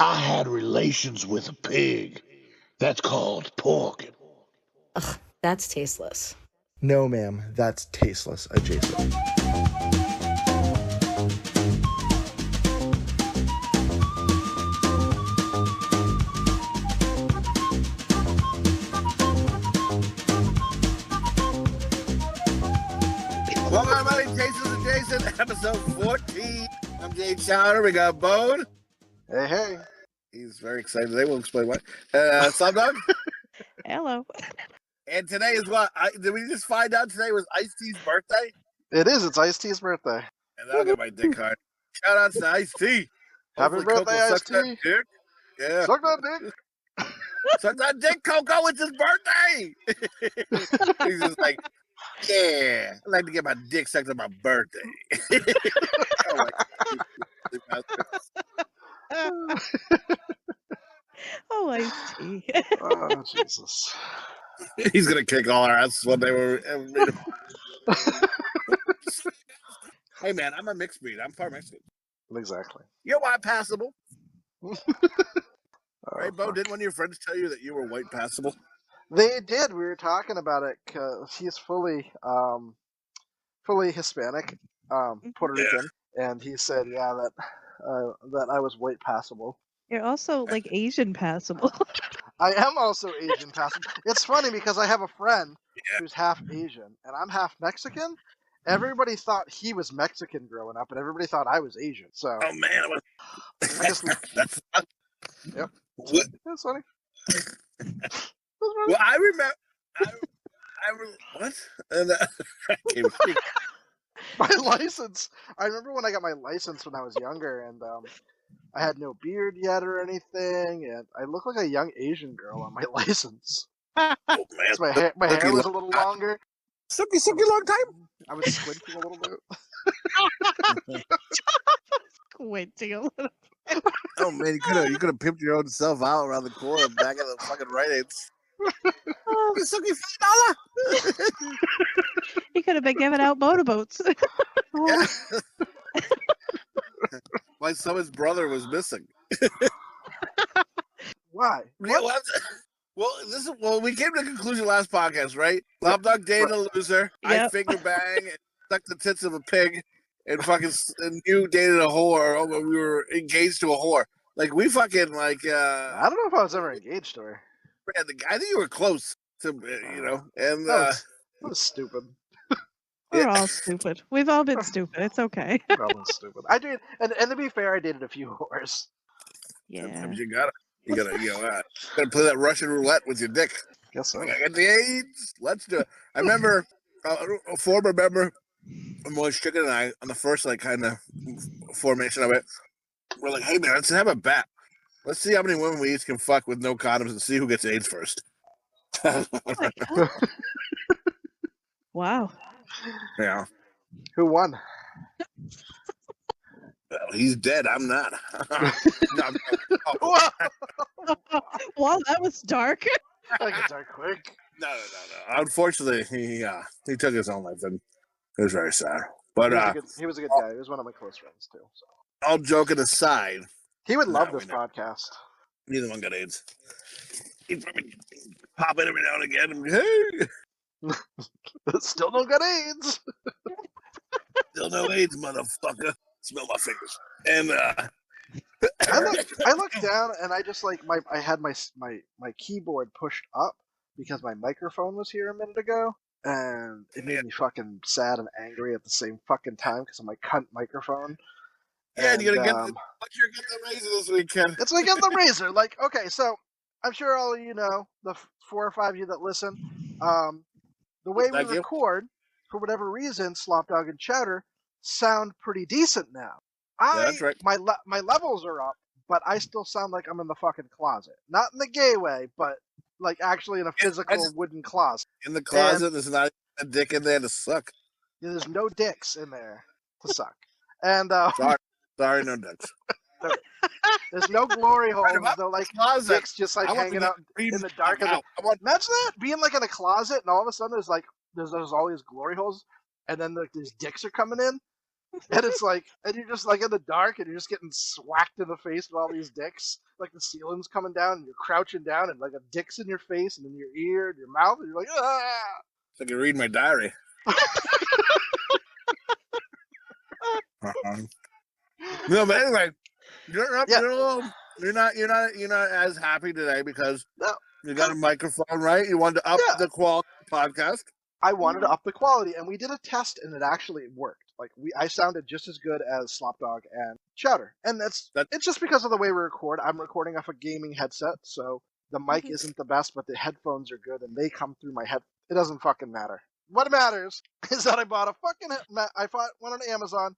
I had relations with a pig. That's called porking. Ugh, that's tasteless. No, ma'am, that's tasteless adjacent. Welcome everybody, Tasteless Adjacent, episode 14. I'm Jay Chowder. We got Bone. Hey. He's very excited today. We'll explain why. Slopdog. Hello. And today is what? Did we just find out today was Ice-T's birthday? It is. It's Ice-T's birthday. And I'll get my dick hard. Shout out to Ice-T. Happy birthday, Ice-T. Yeah. Suck that dick. Suck that dick, Coco. It's his birthday. He's just like, yeah, I'd like to get my dick sucked on my birthday. Oh, Ice-T. Oh, Jesus. He's going to kick all our asses one day. Hey, man, I'm a mixed breed. I'm part Mexican. Exactly. You're white passable. Right, Bo? Fuck. Didn't one of your friends tell you that you were white passable? They did. We were talking about it because he's fully Hispanic, Puerto Rican, and he said, yeah, that I was white passable. You're also like Asian passable. I am also Asian passable. It's funny because I have a friend who's half Asian, and I'm half Mexican. Everybody thought he was Mexican growing up, and everybody thought I was Asian. So, Oh, man. I just, That's yep. What? That's funny. Well, I remember. What? And, I can't speak. My license. I remember when I got my license when I was younger, and I had no beard yet or anything, and I looked like a young Asian girl on my license. Oh, man. 'Cause my hair was a little longer. Sucky long time. I was squinting a little bit. Squinting a little. Oh, man, you could have pimped your own self out around the corner back at the fucking Rite Aids. Oh, Sucky $5. he could have been giving out motorboats. Yeah. My son's brother was missing. Why? Yeah, well, we came to a conclusion last podcast, right? Slopdog dated a loser. I Yep. finger bang and sucked the tits of a pig, and fucking and you dated a whore. Or we were engaged to a whore. Like we fucking like. I don't know if I was ever engaged to her. I think you were close to and That was stupid. We're all stupid. We've all been stupid. It's okay. That was stupid. I did, and to be fair, I dated a few whores. Yeah. sometimes you gotta gotta play that Russian roulette with your dick. Guess so. Like, I got the AIDS. Let's do it. I remember a former member of Moist Chicken and I on the first kind of formation of it. We're like, hey man, let's have a bet. Let's see how many women we each can fuck with no condoms and see who gets AIDS first. Oh my God. Wow. Yeah. Who won? Well, he's dead. I'm not. No, Whoa! Wow, that was dark. I get dark quick. No. Unfortunately, he took his own life, and it was very sad. But He was a good guy. He was one of my close friends too. So all joking aside, he would love No, this we know. podcast. neither one got AIDS. He'd probably pop in every now and again and hey, Still don't got AIDS. still no AIDS, motherfucker. Smell my fingers. And I looked down and I just I had my keyboard pushed up because my microphone was here a minute ago, and it made me fucking sad and angry at the same fucking time because of my cunt microphone. yeah, and you're gonna um, get the razor this weekend. It's like getting the razor. Okay, so I'm sure all of you know, the 4 or 5 of you that listen, the way Thank we you. record, for whatever reason, Slopdog and Chowder sound pretty decent now. that's right. My levels are up, but I still sound like I'm in the fucking closet. Not in the gay way, but actually in a physical wooden closet. In the closet, there's not a dick in there to suck. There's no dicks in there to suck. And Sorry, no dicks. there's no glory holes. about No closet. dicks just I want hanging out in the dark. I want Imagine that, being in a closet, and all of a sudden there's all these glory holes, and then these dicks are coming in. And it's like, and you're just like in the dark, and you're just getting swacked in the face with all these dicks. Like the ceiling's coming down, and you're crouching down, and like a dick's in your face, and in your ear, and your mouth, and you're like, ah. It's like you read my diary. No, but anyway, you're not as happy today because you got a microphone, right? You wanted to up the quality of the podcast. I wanted to up the quality, and we did a test, and it actually worked. Like I sounded just as good as Slopdog and Chowder, and it's just because of the way we record. I'm recording off a gaming headset, so the mic isn't the best, but the headphones are good, and they come through my head. It doesn't fucking matter. What matters is that I bought went on Amazon,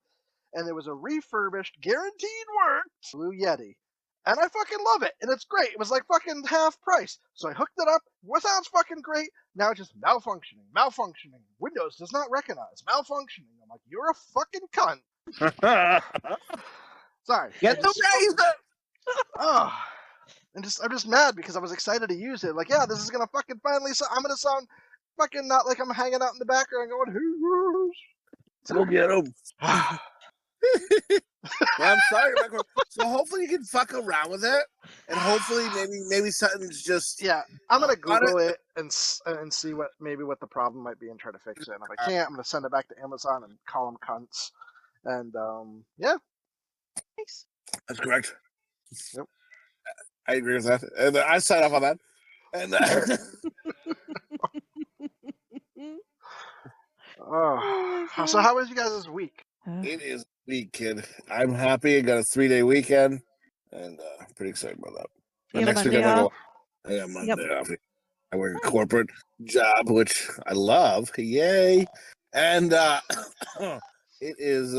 and there was a refurbished, guaranteed work Blue Yeti. And I fucking love it, and it's great. It was like fucking half price. So I hooked it up. What sounds fucking great? Now it's just malfunctioning. Windows does not recognize. Malfunctioning. I'm like, you're a fucking cunt. Sorry. Get the razor! Oh. I'm just mad because I was excited to use it. Like, yeah, this is going to fucking finally... I'm going to sound fucking not like I'm hanging out in the background going, who's... Go get him. Well, I'm sorry, Michael. So hopefully you can fuck around with it, and hopefully maybe something's just... Yeah, I'm gonna Google it and see what the problem might be and try to fix it. And if I can't, I'm gonna send it back to Amazon and call them cunts. And yeah, Thanks. That's correct. Yep. I agree with that, and I sign off on that. And so how was you guys this week? it is week, kid. I'm happy. I got a 3-day weekend, and pretty excited about that. You have next a week Monday off? I got Monday off. I work a corporate job, which I love. Yay! And it is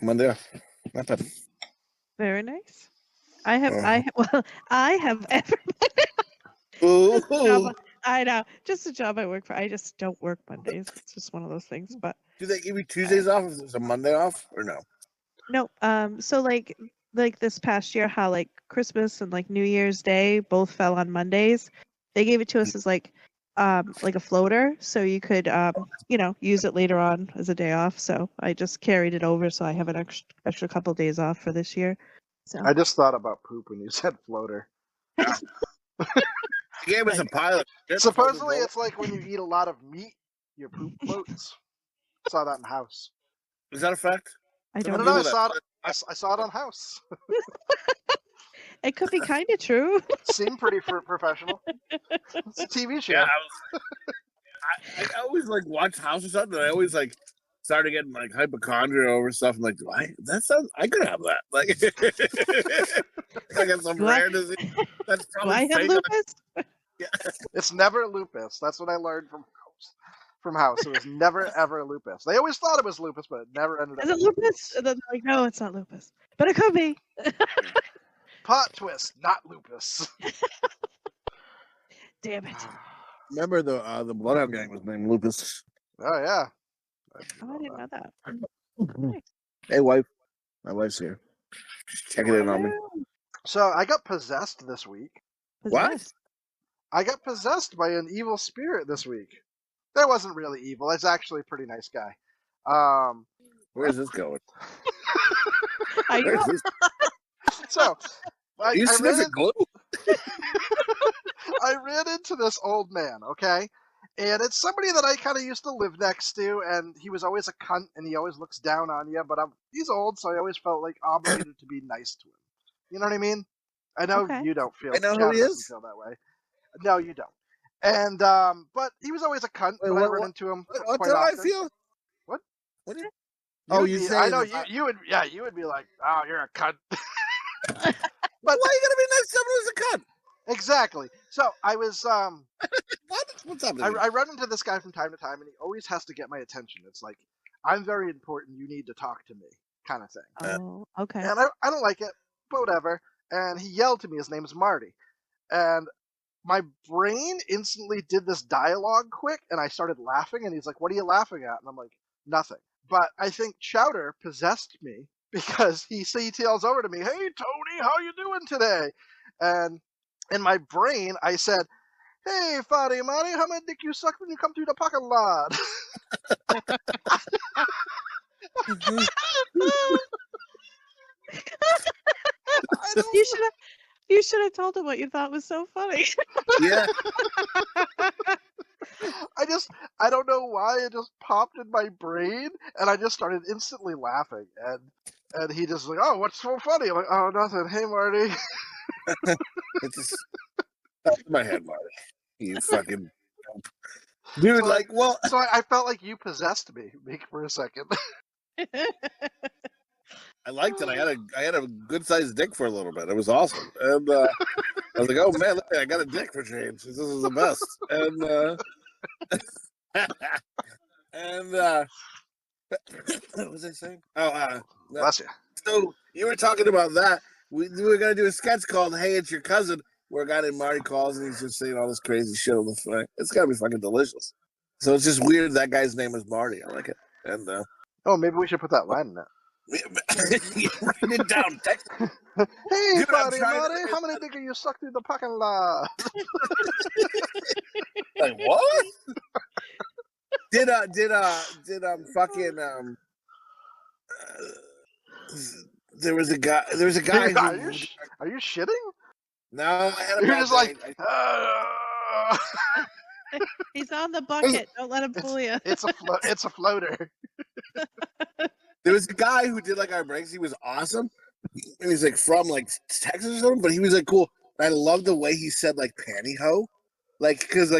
Monday off. Not bad. Very nice. I have every Ooh. I know. Just a job I work for. I just don't work Mondays. It's just one of those things. But Do they give you Tuesdays off if there's a Monday off, or no? no. So like this past year, how like Christmas and like New Year's Day both fell on Mondays. They gave it to us as like a floater, so you could use it later on as a day off. So I just carried it over, so I have an extra couple of days off for this year. So I just thought about poop when you said floater. He gave us a pilot. Supposedly, it's like when you eat a lot of meat, your poop floats. Saw that in House. Is that a fact? I No, don't no, know. I saw it on House. It could be kind of true. Seemed pretty professional. It's a TV show. Yeah, I always like watch House or something. And I always like started getting like hypochondria over stuff. I'm like, I could have that. Like, I got some rare disease. That's Do probably I have fake. lupus? Yeah. It's never lupus. That's what I learned from House. It was never ever lupus. They always thought it was lupus, but it never ended up. Is it lupus? And then they're like, no, it's not lupus, but it could be. Plot twist, not lupus. Damn it! Remember the Bloodhound Gang was named Lupus. Oh yeah. Oh, I didn't know that. Hey, wife. My wife's here. She's checking in on me. So I got possessed this week. What? I got possessed by an evil spirit this week. That wasn't really evil. It's actually a pretty nice guy. Where's this going? Are you? Where's this? So Are you sniffing glue? I ran into this old man, okay? And it's somebody that I kind of used to live next to, and he was always a cunt, and he always looks down on you, but he's old, so I always felt like obligated to be nice to him. You know what I mean? I know you don't feel. I know who Chowder he doesn't is. feel that way. No, you don't. And but he was always a cunt. Wait, but I run into him What quite do I often. feel? What? What? You say? I know you would. Yeah, you would be like, "Oh, you're a cunt." But why are you gonna be nice to someone who's a cunt? Exactly. So I was What's up? I run into this guy from time to time, and he always has to get my attention. It's like, I'm very important. You need to talk to me, kind of thing. Oh, okay. And I don't like it, but whatever. And he yelled to me. His name is Marty, and my brain instantly did this dialogue quick, and I started laughing. And he's like, "What are you laughing at?" And I'm like, "Nothing." But I think Chowder possessed me because he yells over to me, "Hey Tony, how you doing today?" And in my brain, I said, "Hey, Fadi Marty, how much dick you suck when you come through the parking lot?" You should have told him what you thought was so funny. Yeah. I don't know why it just popped in my brain, and I just started instantly laughing. And he just like, oh, what's so funny? I'm like, oh, nothing. Hey, Marty. It's just stuck in my head, Marty. You fucking dude. So, Like, well, So I felt like you possessed me for a second. I liked it. I had a good sized dick for a little bit. It was awesome, and I was like, "Oh man, look, I got a dick for change. This is the best." And what was I saying? Oh, Bless you. so you were talking about that. We were gonna do a sketch called "Hey, It's Your Cousin," where a guy named Marty calls and he's just saying all this crazy shit on the phone. It's gotta be fucking delicious. So it's just weird that guy's name is Marty. I like it, and Oh, maybe we should put that line in it. write it down. Text. Hey, Dude, buddy, Marty, how many dick are you sucked through the parking lot? Like what? Did fucking there was a guy Are you shitting? No, I had a You're bad just like, He's on the bucket. Don't let him fool you. it's a floater. There was a guy who did like our breaks. He was awesome. And he's like from like Texas or something, but he was like cool. And I love the way he said like pantyhose, like because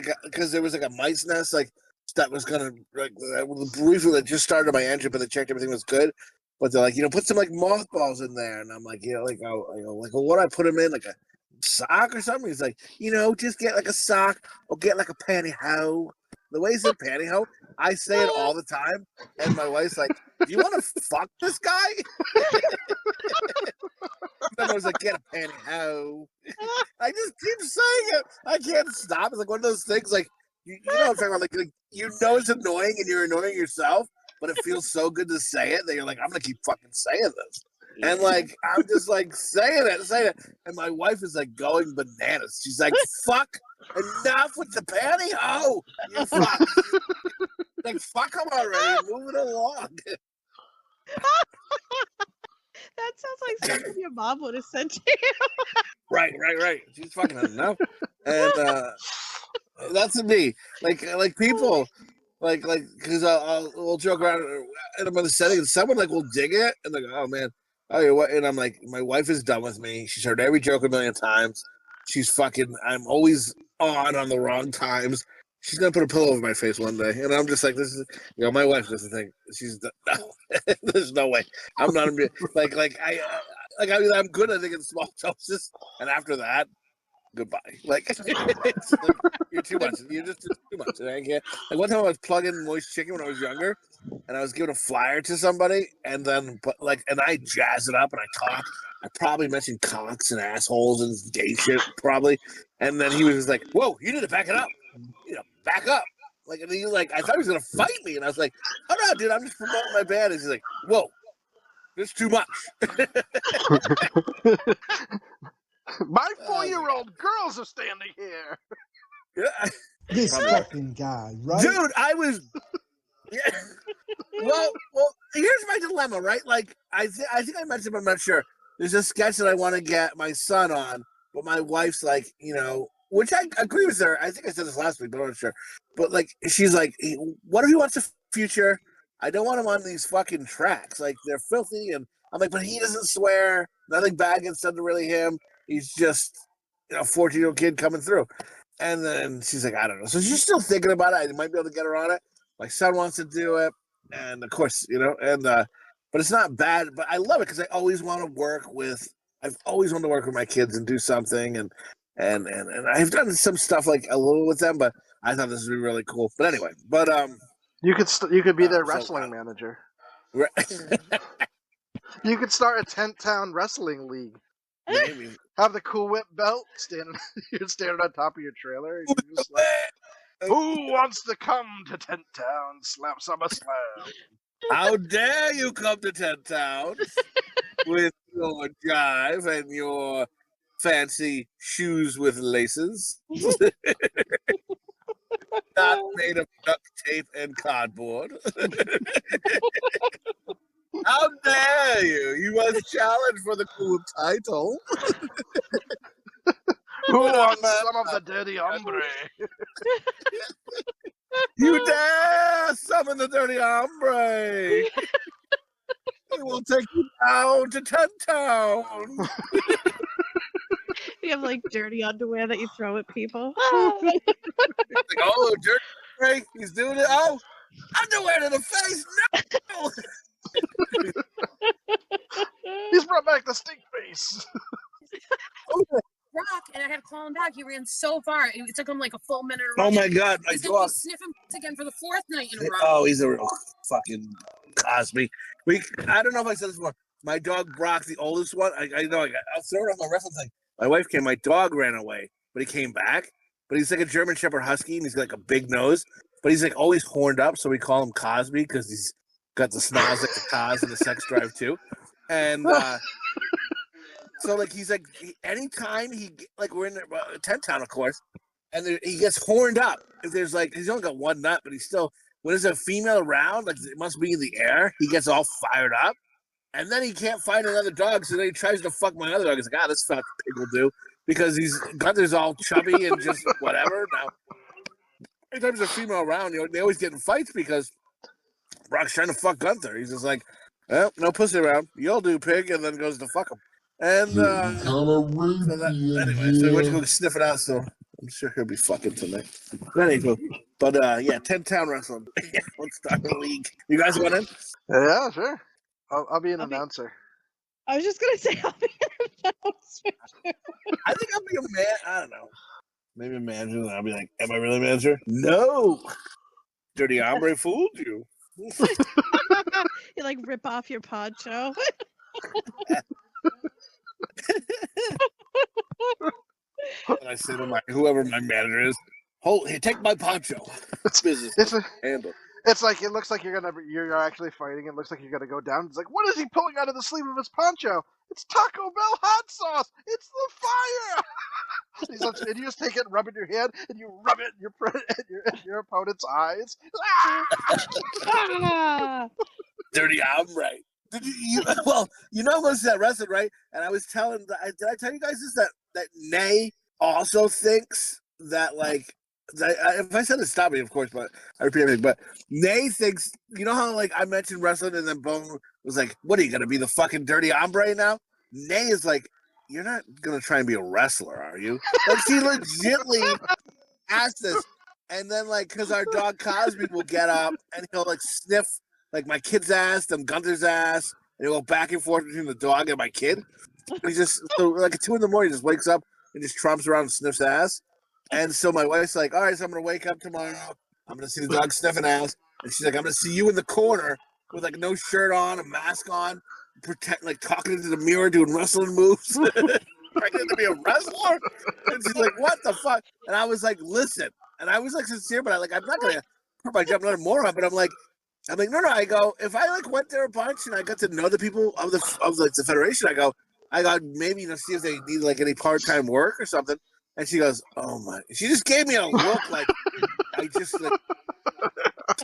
there was like a mice nest like that was gonna like briefly that just started my engine, but they checked everything was good. But they're like, put some like mothballs in there, and I'm like, like well, what do I put them in, like a sock or something? He's like, just get like a sock or get like a pantyhose. The way he said pantyhose, I say it all the time, and my wife's like, "Do you want to fuck this guy?" And I was like, "Get a pantyhose." I just keep saying it. I can't stop. It's like one of those things, like you know what I'm talking about, like it's annoying and you're annoying yourself, but it feels so good to say it that you're like, I'm gonna keep fucking saying this. And like I'm just like saying it, and my wife is like going bananas. She's like, "Fuck, enough with the pantyhose, you fuck." Like, fuck him already, move it along. That sounds like something your mom would have said to you. Right. She's fucking enough, and that's me. Like people, like because we'll joke around in another setting, and someone like will dig it, and like, oh man, oh what? And I'm like, my wife is done with me. She's heard every joke a million times. She's fucking. I'm always on the wrong times. She's gonna put a pillow over my face one day, and I'm just like, this is, my wife doesn't think she's no, there's no way. I'm not I'm good at thinking small doses, and after that, goodbye. Like, it's like you're too much. You're just too much. And I can't. Like one time I was plugging moist chicken when I was younger, and I was giving a flyer to somebody, and then and I jazz it up and I talk. I probably mentioned cocks and assholes and gay shit probably, and then he was just like, "Whoa, you need to back it up. Back up." Like, and he I thought he was gonna fight me, and I was like, "Oh no, dude, I'm just promoting my band." And he's like, "Whoa, this is too much." My 4-year-old girls are standing here. Yeah. This fucking guy, right? Dude, I was. Yeah. Well, here's my dilemma, right? Like, I think I mentioned, but I'm not sure. There's a sketch that I want to get my son on, but my wife's like, which I agree with her. I think I said this last week, but I'm not sure. But like, she's like, what if he wants a feature? I don't want him on these fucking tracks. Like, they're filthy. And I'm like, but he doesn't swear. Nothing bad gets done to really him. He's just, 14-year-old kid coming through. And then she's like, I don't know. So she's still thinking about it. I might be able to get her on it. My son wants to do it. And of course, but it's not bad. But I love it because I always want to work with, I've always wanted to work with my kids and do something. And I've done some stuff like a little with them, but I thought this would be really cool. But anyway, You could be their wrestling manager. You could start a 10-town wrestling league. maybe. Have the Cool Whip belt you're standing on top of your trailer. And you're just like, who wants to come to 10 Town Slam SummerSlam? How dare you come to 10 Town with your jive and your fancy shoes with laces, not made of duct tape and cardboard. How dare you? You was challenged for the cool title. Who wants some of the dirty hombre? You dare summon the dirty hombre. He will take you down to 10 Town. You have like dirty underwear that you throw at people. Like, oh, dirty hombre. He's doing it. Oh, underwear to the face. No. He's brought back the stink face. Rock, and I had to call him back. He ran so far. It took him like a full minute. Oh my God, my He's gonna dog. be sniffing again for the 4th night in a row. Oh, he's a real fucking Cosby. I don't know if I said this before. My dog Brock, the oldest one. I know. I was throwing off my wrestling thing. My wife came. My dog ran away, but he came back. But he's like a German Shepherd Husky, and he's got like a big nose. But he's like always horned up, so we call him Cosby because he's got the snaz like the Cos and the sex drive too. And so like he's like anytime like we're in 10 Town, of course, and he gets horned up. If there's like he's only got one nut, but he's still when there's a female around, like it must be in the air. He gets all fired up, and then he can't find another dog, so then he tries to fuck my other dog. He's like, this fat pig will do because Gunther's all chubby and just whatever. Now, anytime there's a female around, they always get in fights because Brock's trying to fuck Gunther. He's just like, well, no pussy around. You'll do, pig, and then goes to fuck him. And anyway, so he went to go sniff it out, so I'm sure he'll be fucking tonight. But yeah, 10 Town Wrestling. Let's start the league. You guys want in? Yeah, sure. I'll be an announcer. I was just gonna say I'll be an announcer. I think I'll be a man. I don't know. Maybe a manager, and I'll be like, am I really a manager? No. Dirty hombre fooled you. You like rip off your poncho. And I say to whoever my manager is, hey, take my poncho. It's business. Handle. It's like it looks like you're actually fighting. It looks like you're gonna go down. It's like, what is he pulling out of the sleeve of his poncho? It's Taco Bell hot sauce. It's the fire. And you just take it and rub it in your hand, and you rub it in your opponent's eyes. Dirty hombre. Well, most of that wrestling, right? And I was telling, did I tell you guys this that Nay also thinks that like. If I said it, stop me, of course, but I repeat everything. But Nay thinks, you know how like I mentioned wrestling and then Bone was like, what are you going to be, the fucking dirty hombre now? Nay is like, you're not going to try and be a wrestler, are you? Like she legitly asked this. And then like, because our dog Cosby will get up and he'll like sniff like my kid's ass, then Gunther's ass, and he'll go back and forth between the dog and my kid. And he just, so like at 2 a.m, he just wakes up and just tromps around and sniffs ass. And so my wife's like, all right, so I'm going to wake up tomorrow. I'm going to see the dog sniffing ass. And she's like, I'm going to see you in the corner with like no shirt on, a mask on, like talking into the mirror, doing wrestling moves. Are you going to be a wrestler? And she's like, what the fuck? And I was like, listen. And I was like sincere, but I'm not going to put my job another moron. But I'm like, no. I go, if I like went there a bunch and I got to know the people of the federation, I go maybe see if they need like any part-time work or something. And she goes, oh my! She just gave me a look like I just like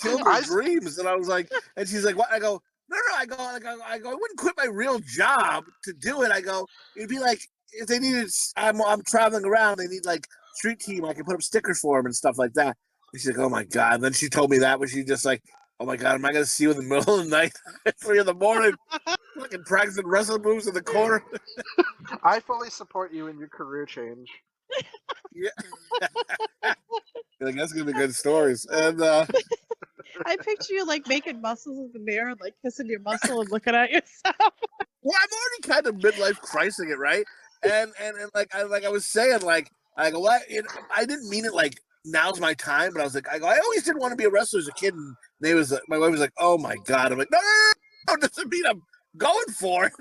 killed her dreams. And I was like, and she's like, what? I go, no. I go, I wouldn't quit my real job to do it. I go, it'd be like if they needed. I'm traveling around. They need like street team. I can put up stickers for them and stuff like that. And she's like, oh my god. And then she told me that, but she just like, oh my god, am I gonna see you in the middle of the night at 3 a.m, fucking practicing wrestling moves in the corner? I fully support you in your career change. Yeah, like that's gonna be good stories. And I picture you like making muscles in the mirror, like kissing your muscle and looking at yourself. Well, I'm already kind of midlife crising it, right? And like I was saying, like I go, I didn't mean it like now's my time, but I was like, I always did want to be a wrestler as a kid, and my wife was like, oh my god, I'm like, no, doesn't mean I'm going for it.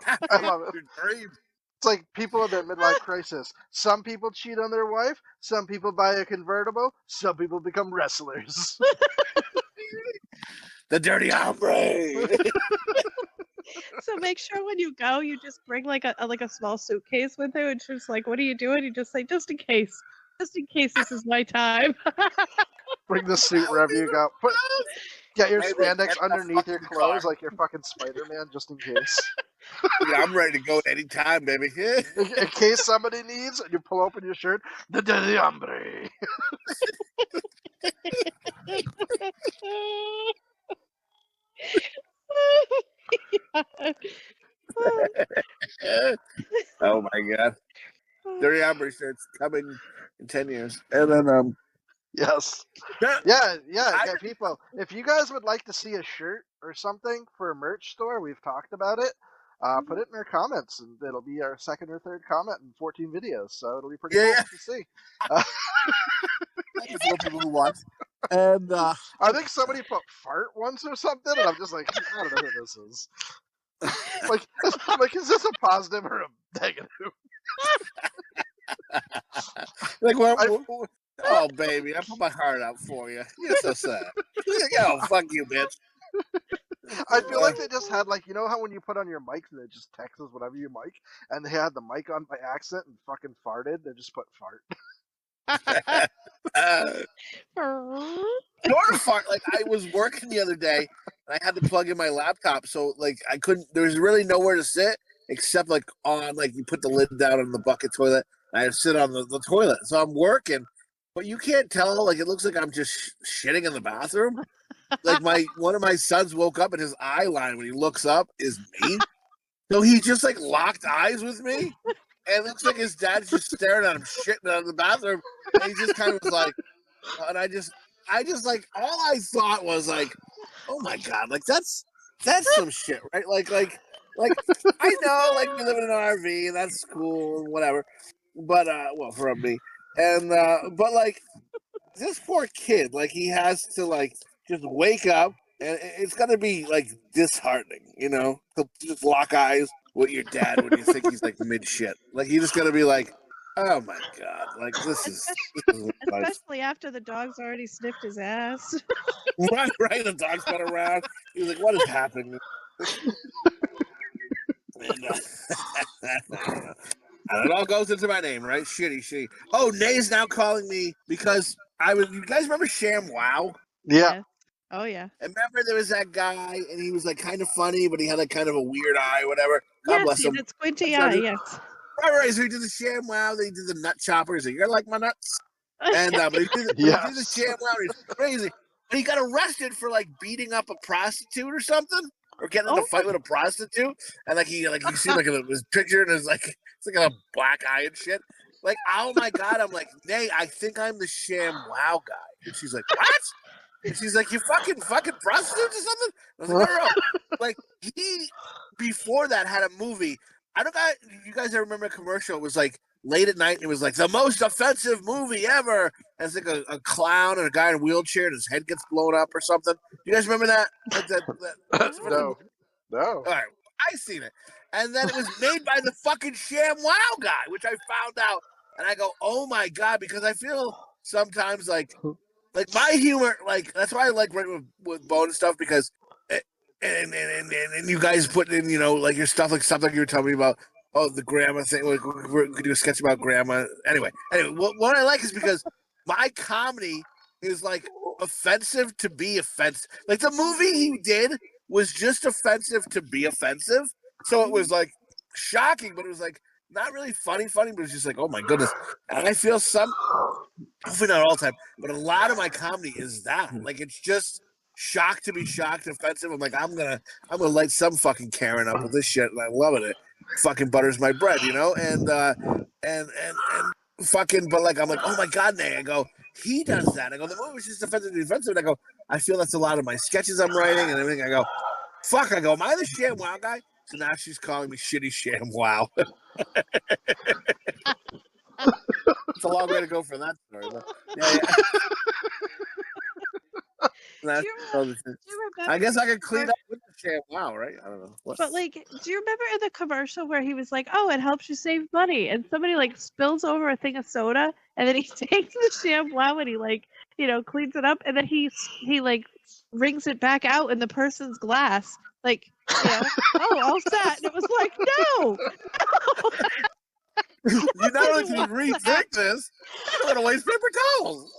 I love it. Dream. It's like people in their midlife crisis. Some people cheat on their wife. Some people buy a convertible. Some people become wrestlers. The dirty hombre. So make sure when you go, you just bring like a small suitcase with you, and she's like, "What are you doing?" You just say, "Just in case this is my time." Bring the suit wherever you go. Get your Hey, look, spandex get the underneath fuck your in the clothes car. like you're fucking Spider-Man, just in case. Yeah, I'm ready to go anytime, baby. In case somebody needs, and you pull open your shirt, the hombre. Oh my god. Dirty Hombre shirts coming in 10 years. And then Yes. no, Yeah, I people. If you guys would like to see a shirt or something for a merch store, we've talked about it. Put it in our comments, and it'll be our second or third comment in 14 videos. So it'll be pretty cool yeah, to see. yeah. For people who watch. And I think somebody put fart once or something, and I'm just like, I don't know who this is. like, is this a positive or a negative? like I- oh baby, I put my heart out for you. You're so sad. Oh, fuck you, bitch. I feel like they just had you know how when you put on your mic and it just texts whatever you mic, and they had the mic on by accident and fucking farted. They just put fart. Sort of fart. Like I was working the other day, and I had to plug in my laptop, so I couldn't. There was really nowhere to sit except on you put the lid down on the bucket toilet. And I had to sit on the toilet, so I'm working, but you can't tell. It looks like I'm just shitting in the bathroom. One of my sons woke up and his eye line when he looks up is me. So he just locked eyes with me. And it looks like his dad's just staring at him shitting out of the bathroom. And he just kind of was like, and I just all I thought was oh my God, that's some shit, right? I know, we live in an RV and that's cool and whatever. But well, for me. And but this poor kid, he has to just wake up, and it's gonna be disheartening, to just lock eyes with your dad when you think he's mid shit. You're just gonna be oh my God, this is Especially after the dog's already sniffed his ass. right. The dog's been around. He's like, what is happening? And, and it all goes into my name, right? Shitty. Oh, Nay's now calling me because you guys remember Sham Wow? Yeah. Oh yeah. And remember there was that guy, and he was kind of funny, but he had kind of a weird eye, whatever. God bless him. Yes, it's squinty eye. Yes. Right. So he did the Sham Wow, then he did the nut chopper. He's like, you're like my nuts. And but he did the Sham Wow. He's crazy. But he got arrested for beating up a prostitute or something, or getting in a fight with a prostitute. And you see his picture, and it's it's a black eye and shit. Oh my God, I'm Nay, I think I'm the Sham Wow guy. And she's like, what? And she's like, you fucking prostitutes or something? I was like, no. He before that had a movie. You guys ever remember a commercial? It was late at night, and it was the most offensive movie ever. And it's a clown and a guy in a wheelchair, and his head gets blown up or something. You guys remember that? No. All right, I seen it. And then it was made by the fucking Sham Wow guy, which I found out. And I go, oh my God, because I feel sometimes my humor, that's why I writing with Bone and stuff, because and you guys put in, your stuff stuff you were telling me about, the grandma thing. We could do a sketch about grandma. Anyway, what I like is because my comedy is offensive to be offensive. The movie he did was just offensive to be offensive. So it was shocking, but it was not really funny, but it's just oh my goodness. And I feel hopefully not all the time, but a lot of my comedy is that. It's just shocked to be shocked, offensive. I'm I'm gonna light some fucking Karen up with this shit, and I'm loving it. Fucking butters my bread, and fucking, but I'm oh my God, Nay. I go, he does that. I go, the movie's just offensive to be offensive. And I go, I feel that's a lot of my sketches I'm writing and everything. I go, fuck. I go, am I the Sham Wow guy? So now she's calling me shitty Sham Wow. It's a long way to go for that story, but yeah. Do you remember, I guess I could clean up with the Sham Wow, right? I don't know. What? But do you remember in the commercial where he was oh, it helps you save money, and somebody spills over a thing of soda, and then he takes the Sham Wow and he cleans it up, and then he rings it back out in the person's glass, oh, all set. And it was no. You not only can you rethink this, you're gonna waste paper towels.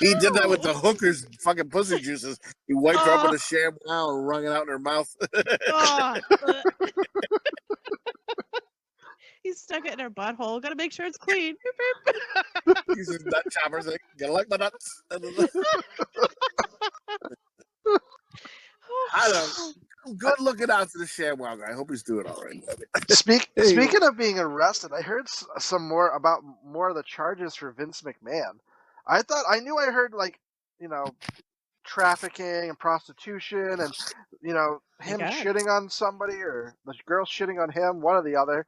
He did that with the hooker's fucking pussy juices. He wiped her up with a ShamWow and wrung it out in her mouth. Oh. He stuck it in her butthole. Gotta make sure it's clean. He's his nut chopper thing. You like my nuts? I don't. I'm good looking out to the ShamWow guy. I hope he's doing all right. Speaking of being arrested, I heard some more of the charges for Vince McMahon. I knew I heard trafficking and prostitution and him shitting on somebody or the girl shitting on him, one or the other.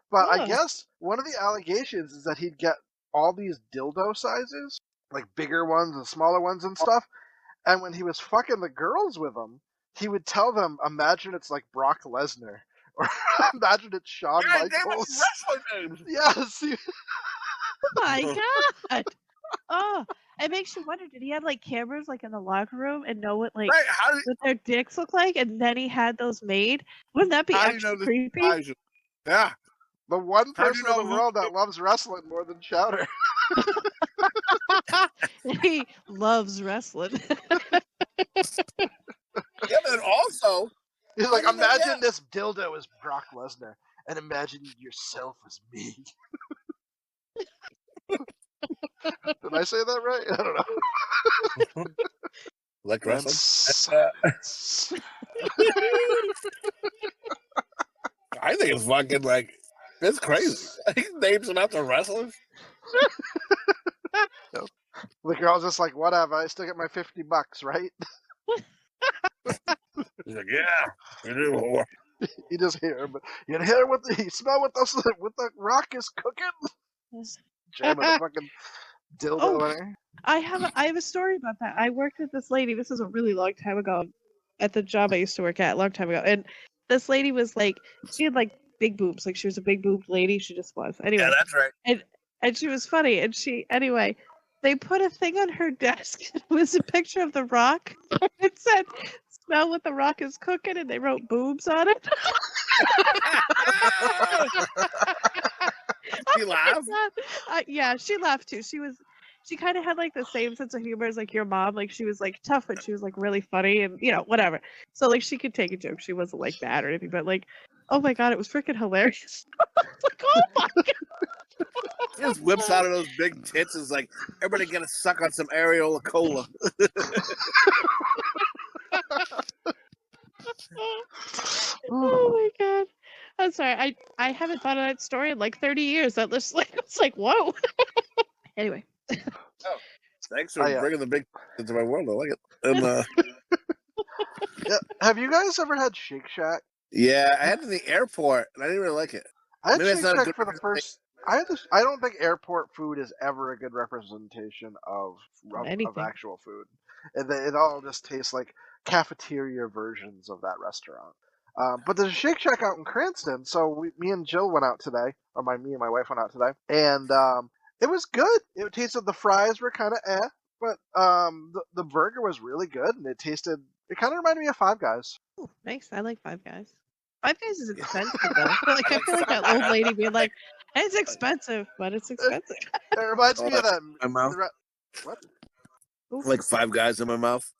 But I guess one of the allegations is that he'd get all these dildo sizes, like bigger ones and smaller ones and stuff. And when he was fucking the girls with them, he would tell them, imagine it's like Brock Lesnar. Or imagine it's Shawn Michaels. Wrestling names. Yes. Oh my god. Oh, it makes you wonder, did he have like cameras like in the locker room and know what what their dicks look like, and then he had those made? Wouldn't that be extra creepy? Yeah. The one person in the world that loves wrestling more than Chowder. He loves wrestling. Yeah, but also, he's like, imagine this dildo is Brock Lesnar, and imagine yourself as me. Did I say that right? I don't know. Like wrestling? I think it's fucking like, it's crazy. He names them after wrestlers. The girl's just like, whatever, I still get my $50, right? He's like, yeah, you do. You just hear, but you hear you smell what the Rock is cooking? Jamming a fucking dildo in her. I have a story about that. I worked with this lady. This was a really long time ago at the job I used to work at a long time ago. And this lady was like, she had like big boobs. Like she was a big boobed lady. She just was. Anyway. Yeah, that's right. And she was funny. And anyway, they put a thing on her desk. It was a picture of The Rock. It said, smell what The Rock is cooking. And they wrote boobs on it. She laughed? Yeah, she laughed too. She kind of had like the same sense of humor as like your mom. Like she was like tough, but she was like really funny and whatever. So like she could take a joke. She wasn't like bad or anything, but like, oh my god, it was freaking hilarious. Like, oh my god. He just whips out of those big tits and is like, everybody get a suck on some areola cola. Oh my god. I'm sorry. I haven't thought of that story in like 30 years. That was like, it's like, whoa. Anyway. Oh, thanks for bringing the big into my world. I like it. And, yeah. Have you guys ever had Shake Shack? Yeah, I had it in the airport, and I didn't really like it. I had Shake Shack for the first. I don't think airport food is ever a good representation of actual food. It all just tastes like cafeteria versions of that restaurant. But there's a Shake Shack out in Cranston, so me and Jill went out today, me and my wife went out today, and it was good. It tasted, the fries were kind of but the burger was really good, and it kind of reminded me of Five Guys. Ooh, nice. I like Five Guys. Five Guys is expensive though. I feel like that old lady being like, it's expensive, but it's expensive. It reminds me of that. My mouth. What? Like Five Guys in my mouth.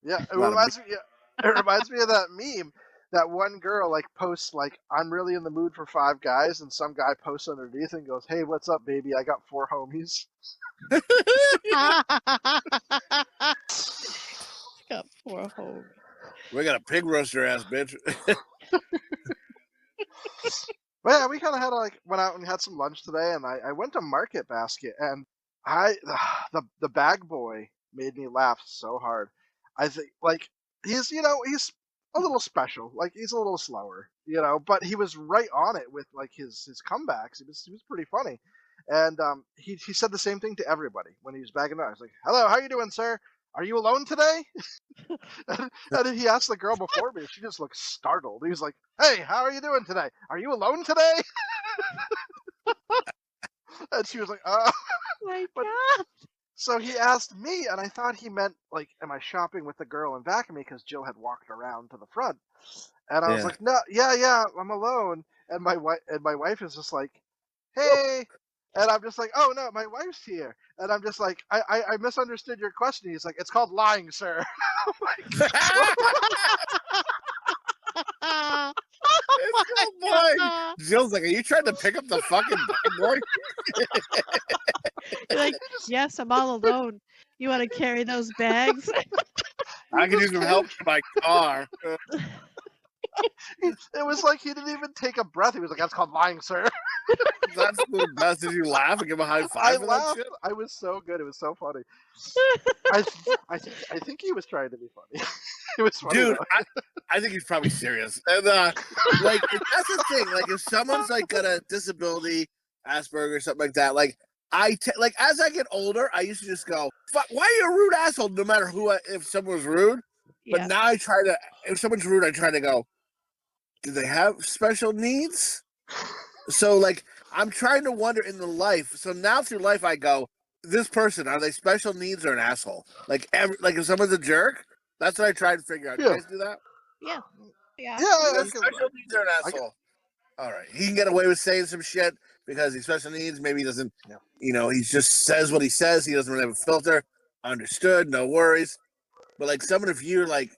Yeah, it reminds me. Yeah, it reminds me of that meme. That one girl like posts like, I'm really in the mood for Five Guys, and some guy posts underneath and goes, hey, what's up, baby? I got 4 homies. Got 4 homies. We got a pig roaster ass bitch. But yeah, we kind of went out and had some lunch today, and I went to Market Basket, and the bag boy made me laugh so hard. I think he's a little special, like he's a little slower, but he was right on it with like his comebacks. He was pretty funny, and he said the same thing to everybody when he was bagging out. I was like, hello, how you doing, sir? Are you alone today? And he asked the girl before me. She just looked startled. He was like, hey, how are you doing today? Are you alone today? And she was like, oh my god. So he asked me, and I thought he meant, like, am I shopping with the girl in back of me, because Jill had walked around to the front. And I was like, no, yeah, I'm alone. And my wife is just like, hey, And I'm just like, oh no, my wife's here. And I'm just like, I misunderstood your question. He's like, it's called lying, sir. It's so boring. Jill's like, are you trying to pick up the fucking board? You're like, yes, I'm all alone. You want to carry those bags? I can use some help in my car. It was like he didn't even take a breath. He was like, that's called lying, sir. That's the best. Did you laugh and give a high I five for that laughed. shit? I was so good. It was so funny. I think he was trying to be funny. It was funny. Dude, though. I think he's probably serious. And like that's the thing. Like if someone's like got a disability, Asperger, or something like that, like like as I get older, I used to just go, "Fuck, why are you a rude asshole?" No matter if someone was rude. But Yeah. now I try to, if someone's rude, I try to go, do they have special needs? So like I'm trying to wonder in the life. So now through life, I go, this person, are they special needs or an asshole? Like if someone's a jerk, that's what I try to figure out. Do you Yeah. guys do that? Yeah. Yeah. Yeah, Are I they can- special needs or an asshole? All right, he can get away with saying some shit because he's special needs. Maybe he doesn't. Yeah. You know, he just says what he says. He doesn't really have a filter. Understood. No worries. But like someone, if you're like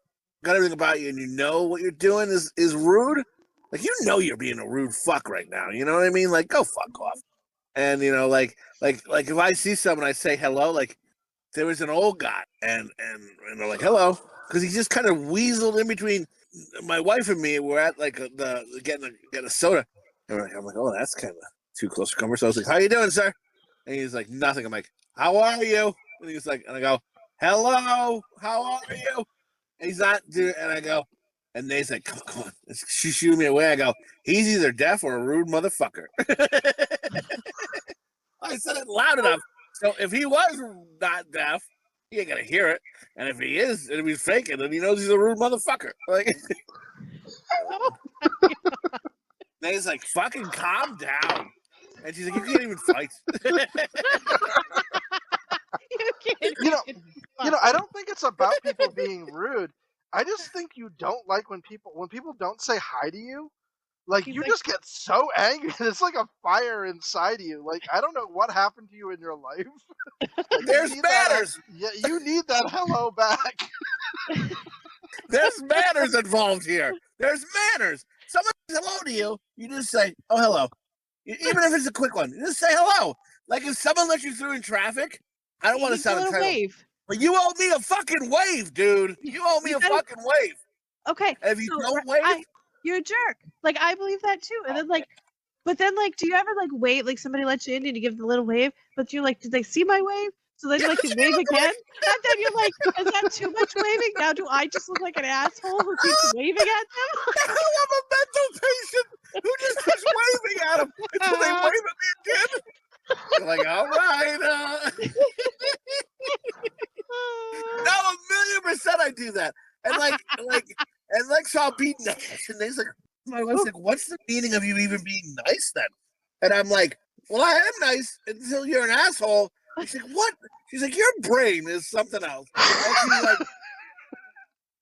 got everything about you and you know what you're doing is rude, like you know you're being a rude fuck right now. You know what I mean? Like go fuck off. And you know, like if I see someone, I say hello. Like there was an old guy, and they're like hello, because he just kind of weaseled in between my wife and me. We're at like getting a soda, and I'm like, oh, that's kind of too close for comfort. So I was like, how you doing, sir? And he's like, nothing. I'm like, how are you? And he's like, and I go, hello, how are you? And he's not doing, and I go, and they's like, come on. She shooed me away. I go, he's either deaf or a rude motherfucker. I said it loud enough. So if he was not deaf, he ain't gonna hear it. And if he is, and if he's faking, then he knows he's a rude motherfucker. Like, Nay's like, fucking calm down. And she's like, you can't even fight. You know, I don't think it's about people being rude. I just think you don't like when people don't say hi to you. Like He's you like- just get so angry. It's like a fire inside you. Like I don't know what happened to you in your life. Like, There's you need that- manners. Yeah, you need that hello back. There's manners involved here. There's manners. Someone says hello to you, you just say, oh, hello. Even if it's a quick one, you just say hello. Like if someone lets you through in traffic, I don't want to Give a sound little entitled. wave. But you owe me a fucking wave, dude. You owe me You a gotta- fucking wave. Okay. And if you so don't wave, you're a jerk. Like I believe that too. And then like, but then like, do you ever like wave? Like somebody lets you in and you give the little wave, but you're like, did they see my wave? So then like you wave again, and then you're like, is that too much waving? Now do I just look like an asshole who keeps waving at them? I'm a mental patient who just keeps waving at them until they wave at me again. You're like, all right. No, 1,000,000% I do that. And like, so I'll be nice. And he's like, my wife's like, what's the meaning of you even being nice then? And I'm like, well, I am nice until you're an asshole. And she's like, what? She's like, your brain is something else. And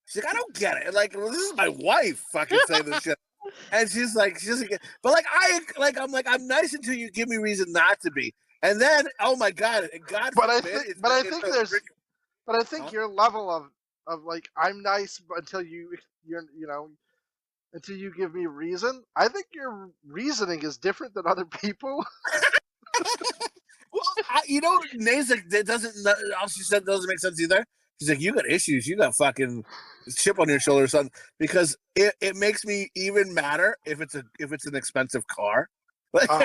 she's like, I don't get it. And like, well, this is my wife fucking saying this shit. And she's like, but like, I'm nice until you give me reason not to be. And then, oh my God, But I forbid, think, it's but I think Huh? your level of like I'm nice until until you give me reason. I think your reasoning is different than other people. Well, you know, Nays like that doesn't. All she said doesn't make sense either. She's like, you got issues. You got fucking chip on your shoulder or something. Because it makes me even madder if it's an expensive car. Like, Oh.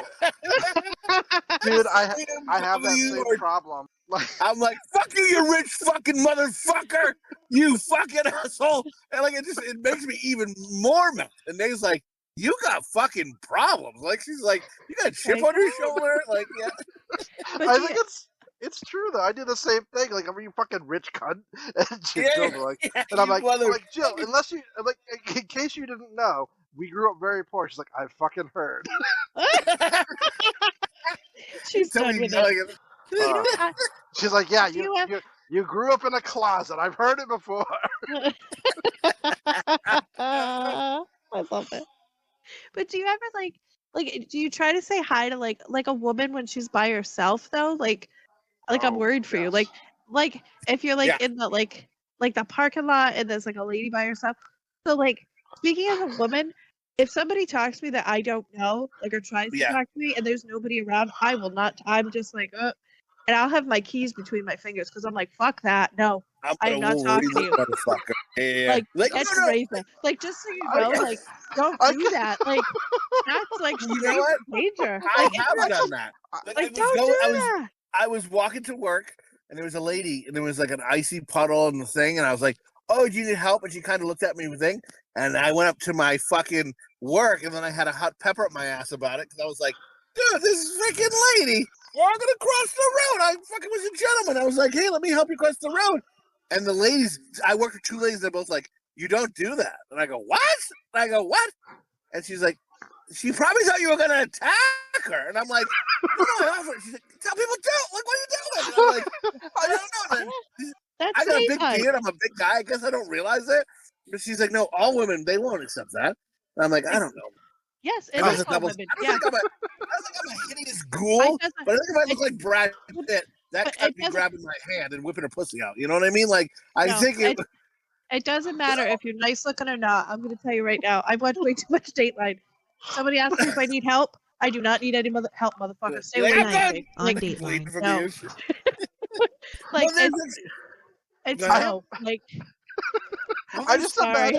Dude, I have that You same are- problem. Like, I'm like, fuck you, you rich fucking motherfucker, you fucking asshole. And like, it makes me even more mad. And Nays like, you got fucking problems. Like, she's like, you got a chip on your shoulder. Like, yeah. But I do think it's true though. I do the same thing. Like, I'm you fucking rich cunt. And Jill Yeah, like, yeah, and I'm you like, Jill, unless you like, in case you didn't know, we grew up very poor. She's like, I fucking heard. she's Tell done me, with like, it. You know, She's like, yeah, Do you you grew up in a closet. I've heard it before. I love it. But do you ever like do you try to say hi to like a woman when she's by herself though? Like I'm worried for you. yes. Like if you're like Yeah. in the like the parking lot and there's like a lady by herself. So like speaking as a woman, if somebody talks to me that I don't know, like or tries to Yeah. talk to me and there's nobody around, I will not. I'm just like, and I'll have my keys between my fingers because I'm like, fuck that. No, I'm not talking to you. motherfucker. Yeah. Like Like, that's no. razor. Like just so you I- know, like don't I- do that. Like that's like You know straight what? danger. I Like, have done that. like don't do that. I was walking to work and there was a lady and there was like an icy puddle in the thing and I was like, oh, do you need help? And she kind of looked at me with thing and I went up to my fucking work and then I had a hot pepper up my ass about it because I was like, dude, this freaking lady walking across the road. I fucking was a gentleman. I was like, hey, let me help you cross the road. And the ladies, I worked with two ladies, they're both like, you don't do that. And I go, what? And I go, what? And she's like, she probably thought you were going to attack her. And I'm like, no, I offered. She's like, tell people don't. Look what you're doing. And I'm like, I don't know, man. That's I got a big daytime. beard. I'm a big guy. I guess I don't realize it. But she's like, no, all women, they won't accept that. And I'm like, I don't know. Yes, I it don't is think all I'm women. a, Yeah. I don't think I'm a hideous ghoul. But I think if I look like Brad Pitt, that but cut it me doesn't- grabbing my hand and whipping her pussy out. You know what I mean? Like, I No, think it. It doesn't matter if you're nice looking or not. I'm going to tell you right now. I've watched way too much Dateline. Somebody asks me if I need help. I do not need any help, motherfucker. Stay away Yeah, from I'm me. on Like, Dateline. for no. you. like Well, it's Go ahead. no. Like, I just sorry.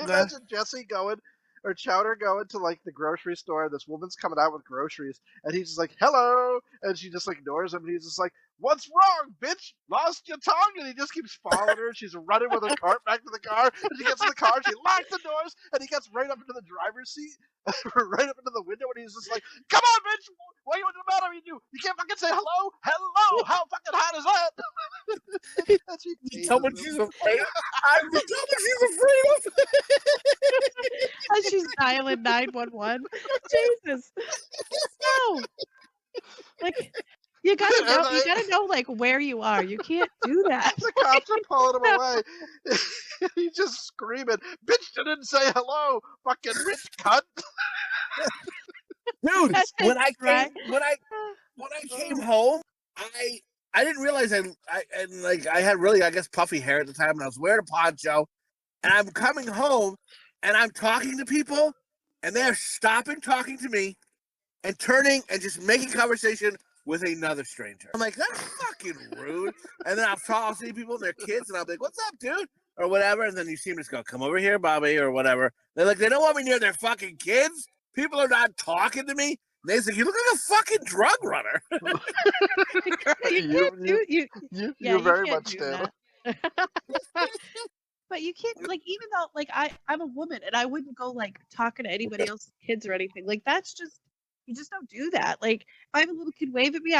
imagine Jesse going or Chowder going to like the grocery store and this woman's coming out with groceries and he's just like, hello, and she just like ignores him and he's just like, what's wrong, bitch? Lost your tongue? And he just keeps following her. She's running with her cart back to the car and she gets in the car, she locks the doors and he gets right up into the driver's seat, right up into the window and he's just like, come on, bitch, why you in the matter? You can't fucking say hello? Hello, how fucking hot is that? And she Tell me tases him. she's afraid. I'm tell me she's afraid of. And she's dialing 911. Jesus. No. Like, you gotta know like where you are. You can't do that. The cops are pulling him away. He's just screaming, bitch didn't say hello, fucking rich cunt. Dude, That's when I right. came home, I didn't realize I had really, I guess, puffy hair at the time and I was wearing a poncho and I'm coming home and I'm talking to people and they're stopping talking to me and turning and just making conversation with another stranger. I'm like, that's fucking rude. And then I'll see people and their kids and I'll be like, what's up, dude? Or whatever. And then you see them just go, come over here, Bobby, or whatever. They're like, they don't want me near their fucking kids. People are not talking to me. And they say, you look like a fucking drug runner. You very much do. But you can't, like, even though, like, I'm a woman and I wouldn't go, like, talking to anybody else's kids or anything. Like, that's just, you just don't do that. Like, if I have a little kid wave at me,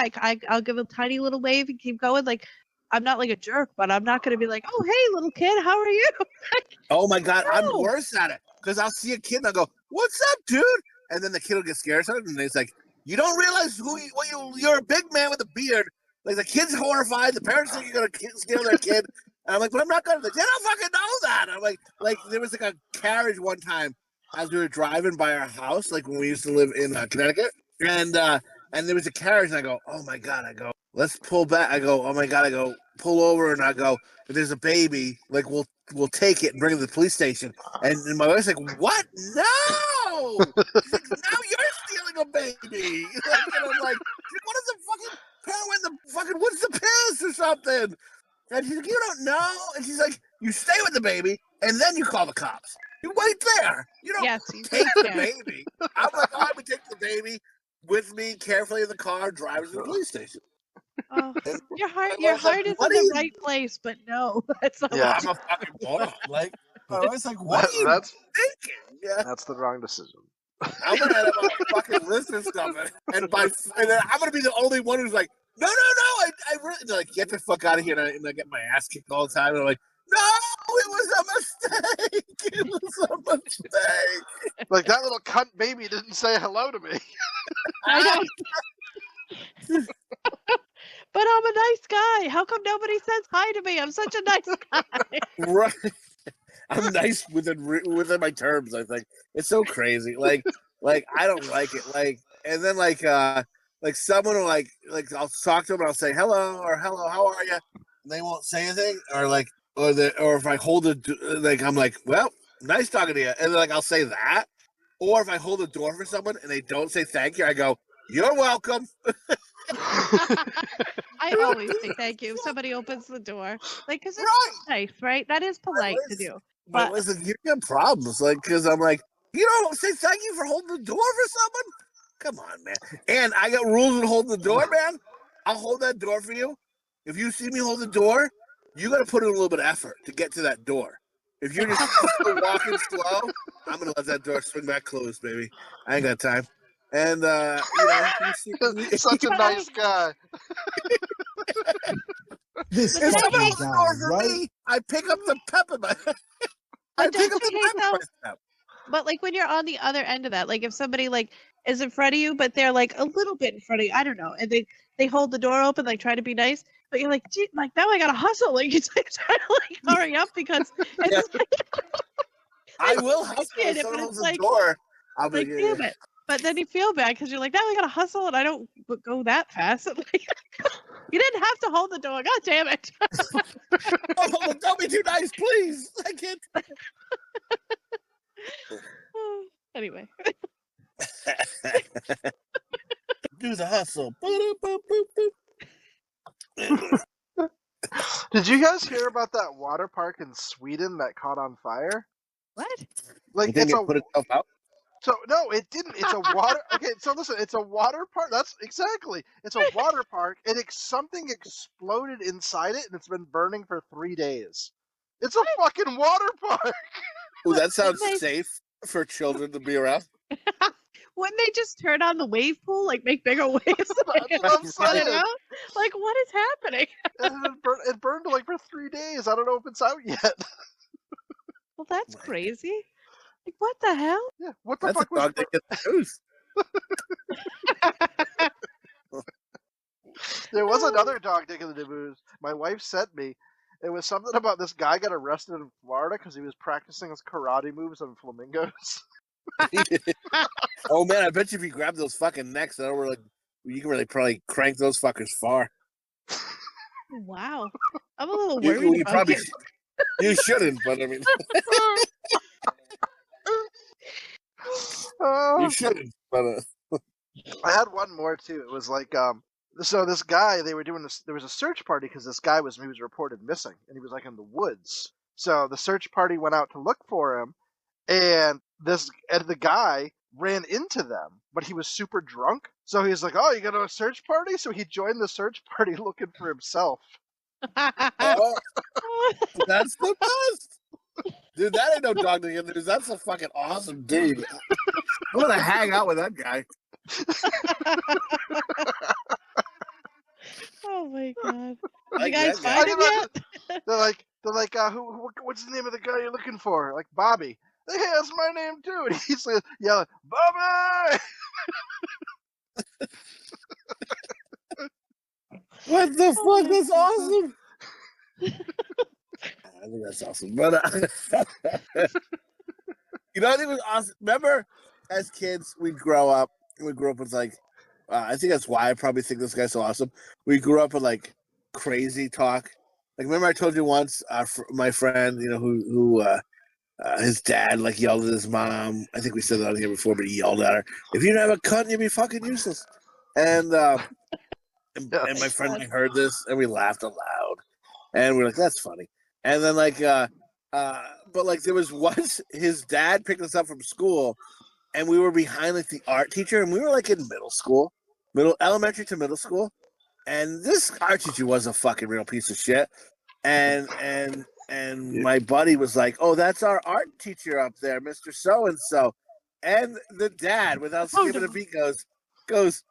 I'll give a tiny little wave and keep going. Like, I'm not like a jerk, but I'm not going to be like, oh, hey, little kid, how are you? Oh, my God. No. I'm worse at it. Because I'll see a kid and I'll go, what's up, dude? And then the kid will get scared or something. And he's like, you don't realize you're a big man with a beard. Like, the kid's horrified. The parents think you're going to steal their kid. And I'm like, but I'm not going to. They don't fucking know that. I'm like, there was like a carriage one time as we were driving by our house, like when we used to live in Connecticut. And there was a carriage. And I go, oh, my God. I go, let's pull back. I go, oh, my God. I go, pull over. And I go, if there's a baby, like, we'll take it and bring it to the police station. And my wife's like, what? No! She's like, now you're stealing a baby. Like, and I'm like, what is the fucking parent in the fucking what's the piss or something? And she's like, you don't know. And she's like, you stay with the baby and then you call the cops. You wait there. You don't take the baby. I'm like, oh, I would take the baby with me carefully in the car, drive to the police station. Oh, your heart is in the right place, but no, that's not. Yeah. I'm a fucking moron. Like, I was like, what are you thinking? Yeah. That's the wrong decision. I'm gonna have a fucking list and stuff, and then I'm gonna be the only one who's like, no, I really like get the fuck out of here, and I get my ass kicked all the time, and I'm like, no, it was a mistake. It was a mistake. Like that little cunt baby didn't say hello to me. I know. But I'm a nice guy. How come nobody says hi to me? I'm such a nice guy. Right. I'm nice within my terms. I think it's so crazy. Like I don't like it. And then someone will I'll talk to them and I'll say hello or hello, how are you? And they won't say anything, or if I hold I'm like, well, nice talking to you, and then I'll say that. Or if I hold the door for someone and they don't say thank you, I go, you're welcome. I always say thank you if somebody opens the door, because it's nice, right? That is polite to do. But listen, you get problems, because I'm like, you don't say thank you for holding the door for someone. Come on, man. And I got rules to hold the door, man. I'll hold that door for you. If you see me hold the door, you got to put in a little bit of effort to get to that door. If you're just walking slow, I'm gonna let that door swing back closed, baby. I ain't got time. And Such a nice guy. This if someone fucking opens the guy, door for right? me, I pick up the pep in my. I But pick don't up the you hate pep in my though? step. But when you're on the other end of that, if somebody is in front of you, but they're a little bit in front of you, I don't know, and they hold the door open, try to be nice, but you're gee, now I gotta hustle, you try to hurry up because it's I will hustle it, if someone but holds it's the door. I'll be damn it. But then you feel bad because you're now I gotta hustle and I don't go that fast. You didn't have to hold the door. God damn it. Don't be too nice, please. I can't. Anyway. Do the hustle. Did you guys hear about that water park in Sweden that caught on fire? What? Put itself out? So no, it didn't. It's a water. Okay, so listen, it's a water park. That's exactly. It's a water park, and something exploded inside it, and it's been burning for 3 days. It's a fucking water park. Oh, that sounds safe for children to be around. Wouldn't they just turn on the wave pool, make bigger waves? That's what I'm saying. What is happening? It burned for 3 days. I don't know if it's out yet. Well, that's crazy. What the hell? Yeah, what the fuck was There was another dog dick in the news. My wife sent me. It was something about this guy got arrested in Florida because he was practicing his karate moves on flamingos. Oh man, I bet you if you grab those fucking necks, you can really probably crank those fuckers far. Wow, I'm a little worried about it. You shouldn't, but I mean, you shouldn't. But I had one more too. It was so this guy, they were doing this. There was a search party because this guy was reported missing, and he was in the woods. So the search party went out to look for him, and the guy ran into them, but he was super drunk. So he was like, "Oh, you go to a search party?" So he joined the search party looking for himself. That's the best, dude. That ain't no dog to get. That's a fucking awesome dude. I'm gonna hang out with that guy. Oh my god! Did you guys find him yet? They're like, what's the name of the guy you're looking for? Like Bobby. Hey, that's my name too. And he's yelling, Bobby! What the fuck? That's awesome. I think that's awesome. But I think it was awesome. Remember, as kids, we'd grow up with I think that's why I probably think this guy's so awesome. We grew up with crazy talk. Remember I told you once, my friend, who his dad yelled at his mom. I think we said that on here before, but he yelled at her, "If you don't have a cunt, you'd be fucking useless." And my friend and I heard this, and we laughed aloud, and we were like, "That's funny." And then but there was once his dad picked us up from school, and we were behind the art teacher, and we were in elementary to middle school, and this art teacher was a fucking real piece of shit, and my buddy was like, "Oh, that's our art teacher up there, Mr. So and so," and the dad, without skipping a beat, goes,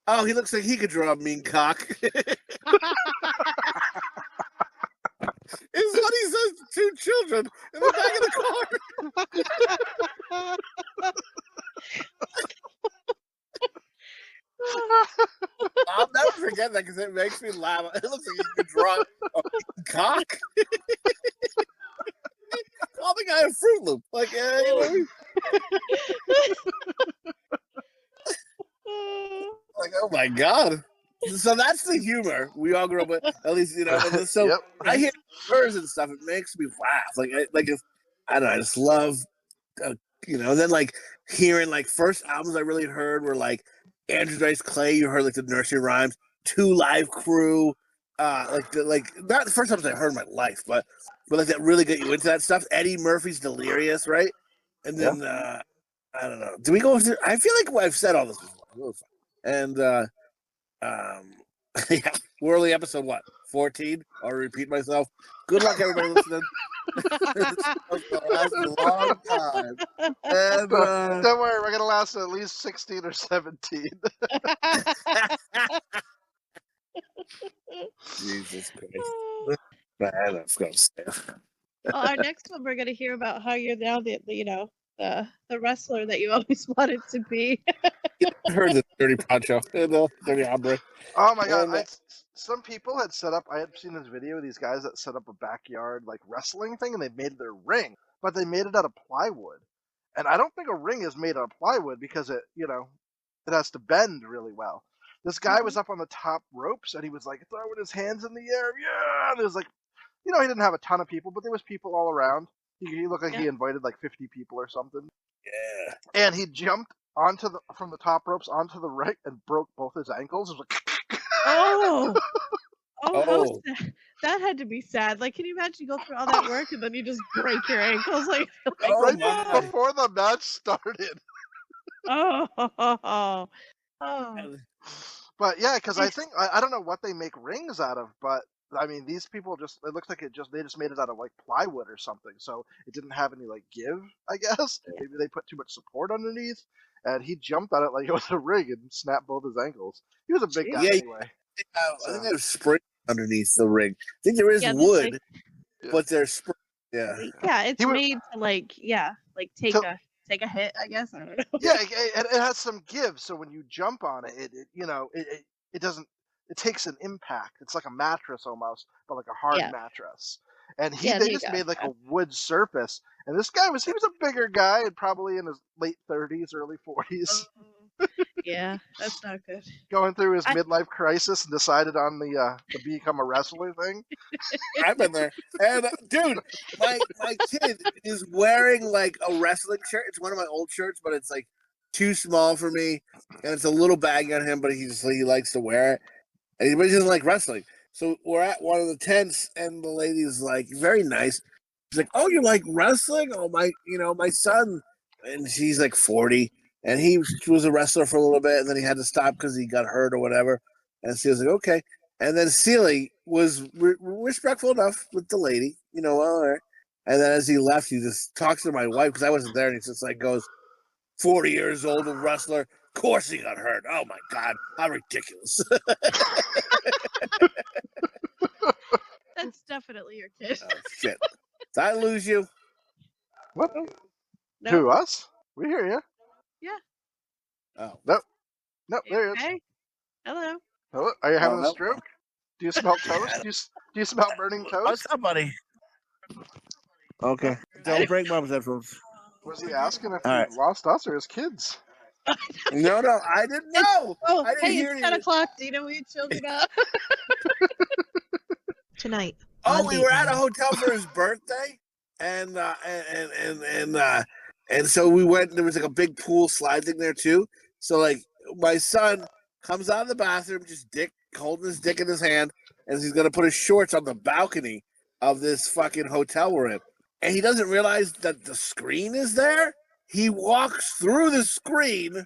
"Oh, he looks like he could draw a mean cock." Is what he says to two children in the back of the car. I'll never forget that because it makes me laugh. It looks like you could draw a cock. Call the guy buy a Fruit Loop. Like, you know what I mean? Like, oh my god. So that's the humor we all grew up with. At least, you know. And so Yep. I hear words and stuff. It makes me laugh. Like if I don't know. I just love, you know. And then like hearing like first albums I really heard were like Andrew Dice Clay. You heard like the nursery rhymes, Two Live Crew. Like not the first times I heard in my life, but like that really got you into that stuff. Eddie Murphy's Delirious, right? And then I don't know. Do we go through? I feel like I've said all this before. And yeah, we're only episode 14. I'll repeat myself. Good luck, everybody listening. This is gonna last a long time. And Don't worry, we're gonna last at least 16 or 17. Jesus Christ. Man, that's gonna stay. Well, our next one, we're going to hear about how you're now the wrestler that you always wanted to be. I heard the dirty poncho, dirty hombre. Oh my god! And, some people had set up. I had seen this video of these guys that set up a backyard like wrestling thing, and they made their ring, but they made it out of plywood. And I don't think a ring is made out of plywood because it has to bend really well. This guy was up on the top ropes, and he was like throwing his hands in the air. Yeah, and there was like, he didn't have a ton of people, but there was people all around. He looked like he invited like 50 people or something. Yeah. And he jumped from the top ropes onto the ring and broke both his ankles. It was like, Oh, how sad. That had to be sad. Like, can you imagine you go through all that work and then you just break your ankles? Like, right before the match started. oh. But yeah, because I think I don't know what they make rings out of, but I mean these people it looks like they just made it out of like plywood or something, so it didn't have any like give, I guess. Maybe they put too much support underneath, and he jumped on it like it was a ring and snapped both his ankles. He was a big guy anyway. I think there's spring underneath the ring. I think there is wood, but there's spring. Yeah. Yeah, it's made to take a hit, I guess. I don't know. Yeah, it has some give, so when you jump on it, it doesn't. It takes an impact. It's like a mattress almost, but like a hard mattress. And they just made like a wood surface. And this guy he was a bigger guy, and probably in his late 30s, early 40s. Yeah, that's not good. Going through his midlife crisis and decided on the become a wrestler thing. I've been there. And dude, my kid is wearing like a wrestling shirt. It's one of my old shirts, but it's like too small for me, and it's a little baggy on him. But he likes to wear it, and he doesn't like wrestling. So we're at one of the tents, and the lady's like very nice. She's like, "Oh, you like wrestling? Oh my son," and she's like 40. And he was a wrestler for a little bit, and then he had to stop because he got hurt or whatever. And she was like, okay. And then Sealy was respectful enough with the lady, all right. And then as he left, he just talks to my wife, because I wasn't there, and he just like goes, 40 years old, a wrestler. Of course he got hurt. Oh, my God. How ridiculous. That's definitely your kid. Oh, shit. Did I lose you? What? No. To us? We hear you. Yeah. Oh. Nope, there he is. Hello. Hello? Are you having a stroke? Do you smell toast? Do you smell burning toast? What's up, buddy? Okay. Don't break Mom's headphones. Was he asking if he lost us or his kids? No, I didn't know. I didn't hear it's 10 o'clock. Do you know where your children are? Tonight. Oh, we were at a hotel for his birthday, and so we went. There was like a big pool slide thing there too. So like my son comes out of the bathroom, just holding his dick in his hand, and he's gonna put his shorts on the balcony of this fucking hotel we're in, and he doesn't realize that the screen is there. He walks through the screen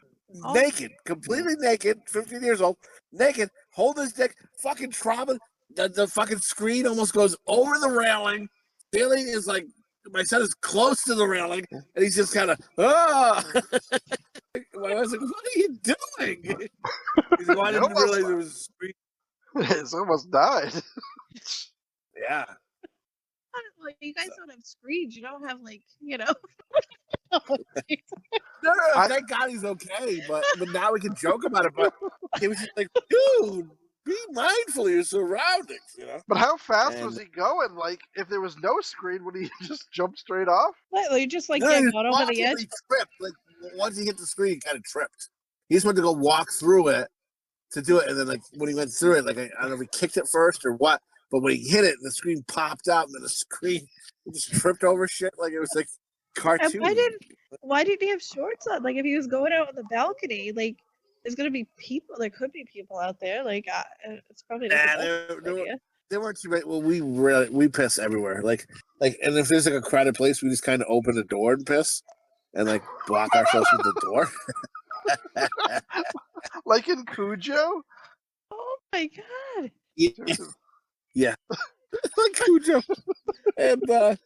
naked, completely naked, 15 years old, naked, hold his dick, fucking trauma. The fucking screen almost goes over the railing. Feeling is like, my son is close to the railing, and he's just kind of, My wife's like, what are you doing? He's like, I didn't realize there was a screen. It's almost died. Yeah. Well, you guys don't have screens. You don't have, No, thank God he's okay, but now we can joke about it, but he was just like, dude, be mindful of your surroundings, you know. But how fast And- was he going? Like, if there was no screen, would he just jump straight off? What, you just like No, get he was gone over the walking, edge? He tripped. Like once he hit the screen, he kind of tripped. He just went to go walk through it to do it, and then like when he went through it, like I don't know if he kicked it first or what, but when he hit it, the screen popped out, and then the screen he just tripped over shit like it was like cartoon. And why didn't he have shorts on? Like if he was going out on the balcony, like there's gonna be people. There could be people out there. Like it's probably not the best idea. They weren't too bad. Well, we piss everywhere. Like, and if there's like a crowded place, we just kind of open the door and piss, and like block ourselves with the door. Like in Cujo? Oh my god! Yeah, like Cujo. But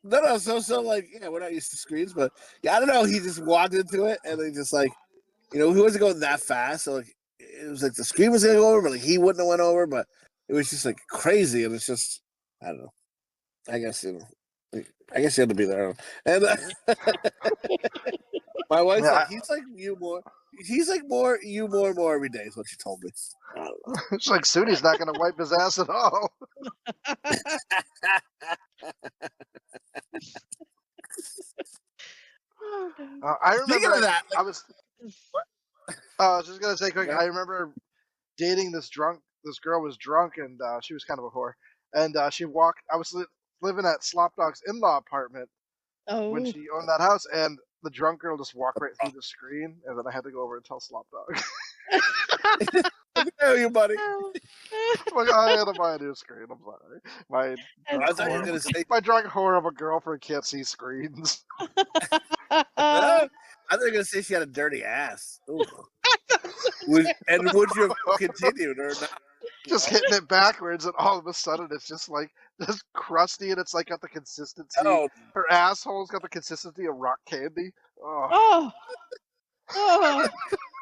no. So like, yeah, we're not used to screens, but yeah, I don't know. He just walked into it, and they just like, he wasn't going that fast, so like. It was like the screen was gonna go over, but like he wouldn't have went over. But it was just like crazy, and it's just I don't know. I guess I guess you had to be there. And my wife's like, he's like you more. He's like more you more and more every day. Is what she told me. I don't know. It's like Suni's not gonna wipe his ass at all. I remember. Speaking of that, like, I was just gonna say quick. I remember dating this girl was drunk, and she was kind of a whore. And she walked. I was living at Slopdog's in-law apartment when she owned that house, and the drunk girl just walked right through the screen, and then I had to go over and tell Slopdog. Hey, you buddy. Like, I had to buy a new screen. I'm sorry. My drunk whore of a girlfriend can't see screens. I thought you were gonna say she had a dirty ass. Would you have continued or not? Just hitting it backwards, and all of a sudden it's just like just crusty, and it's like got the consistency. Oh. Her asshole's got the consistency of rock candy. Oh.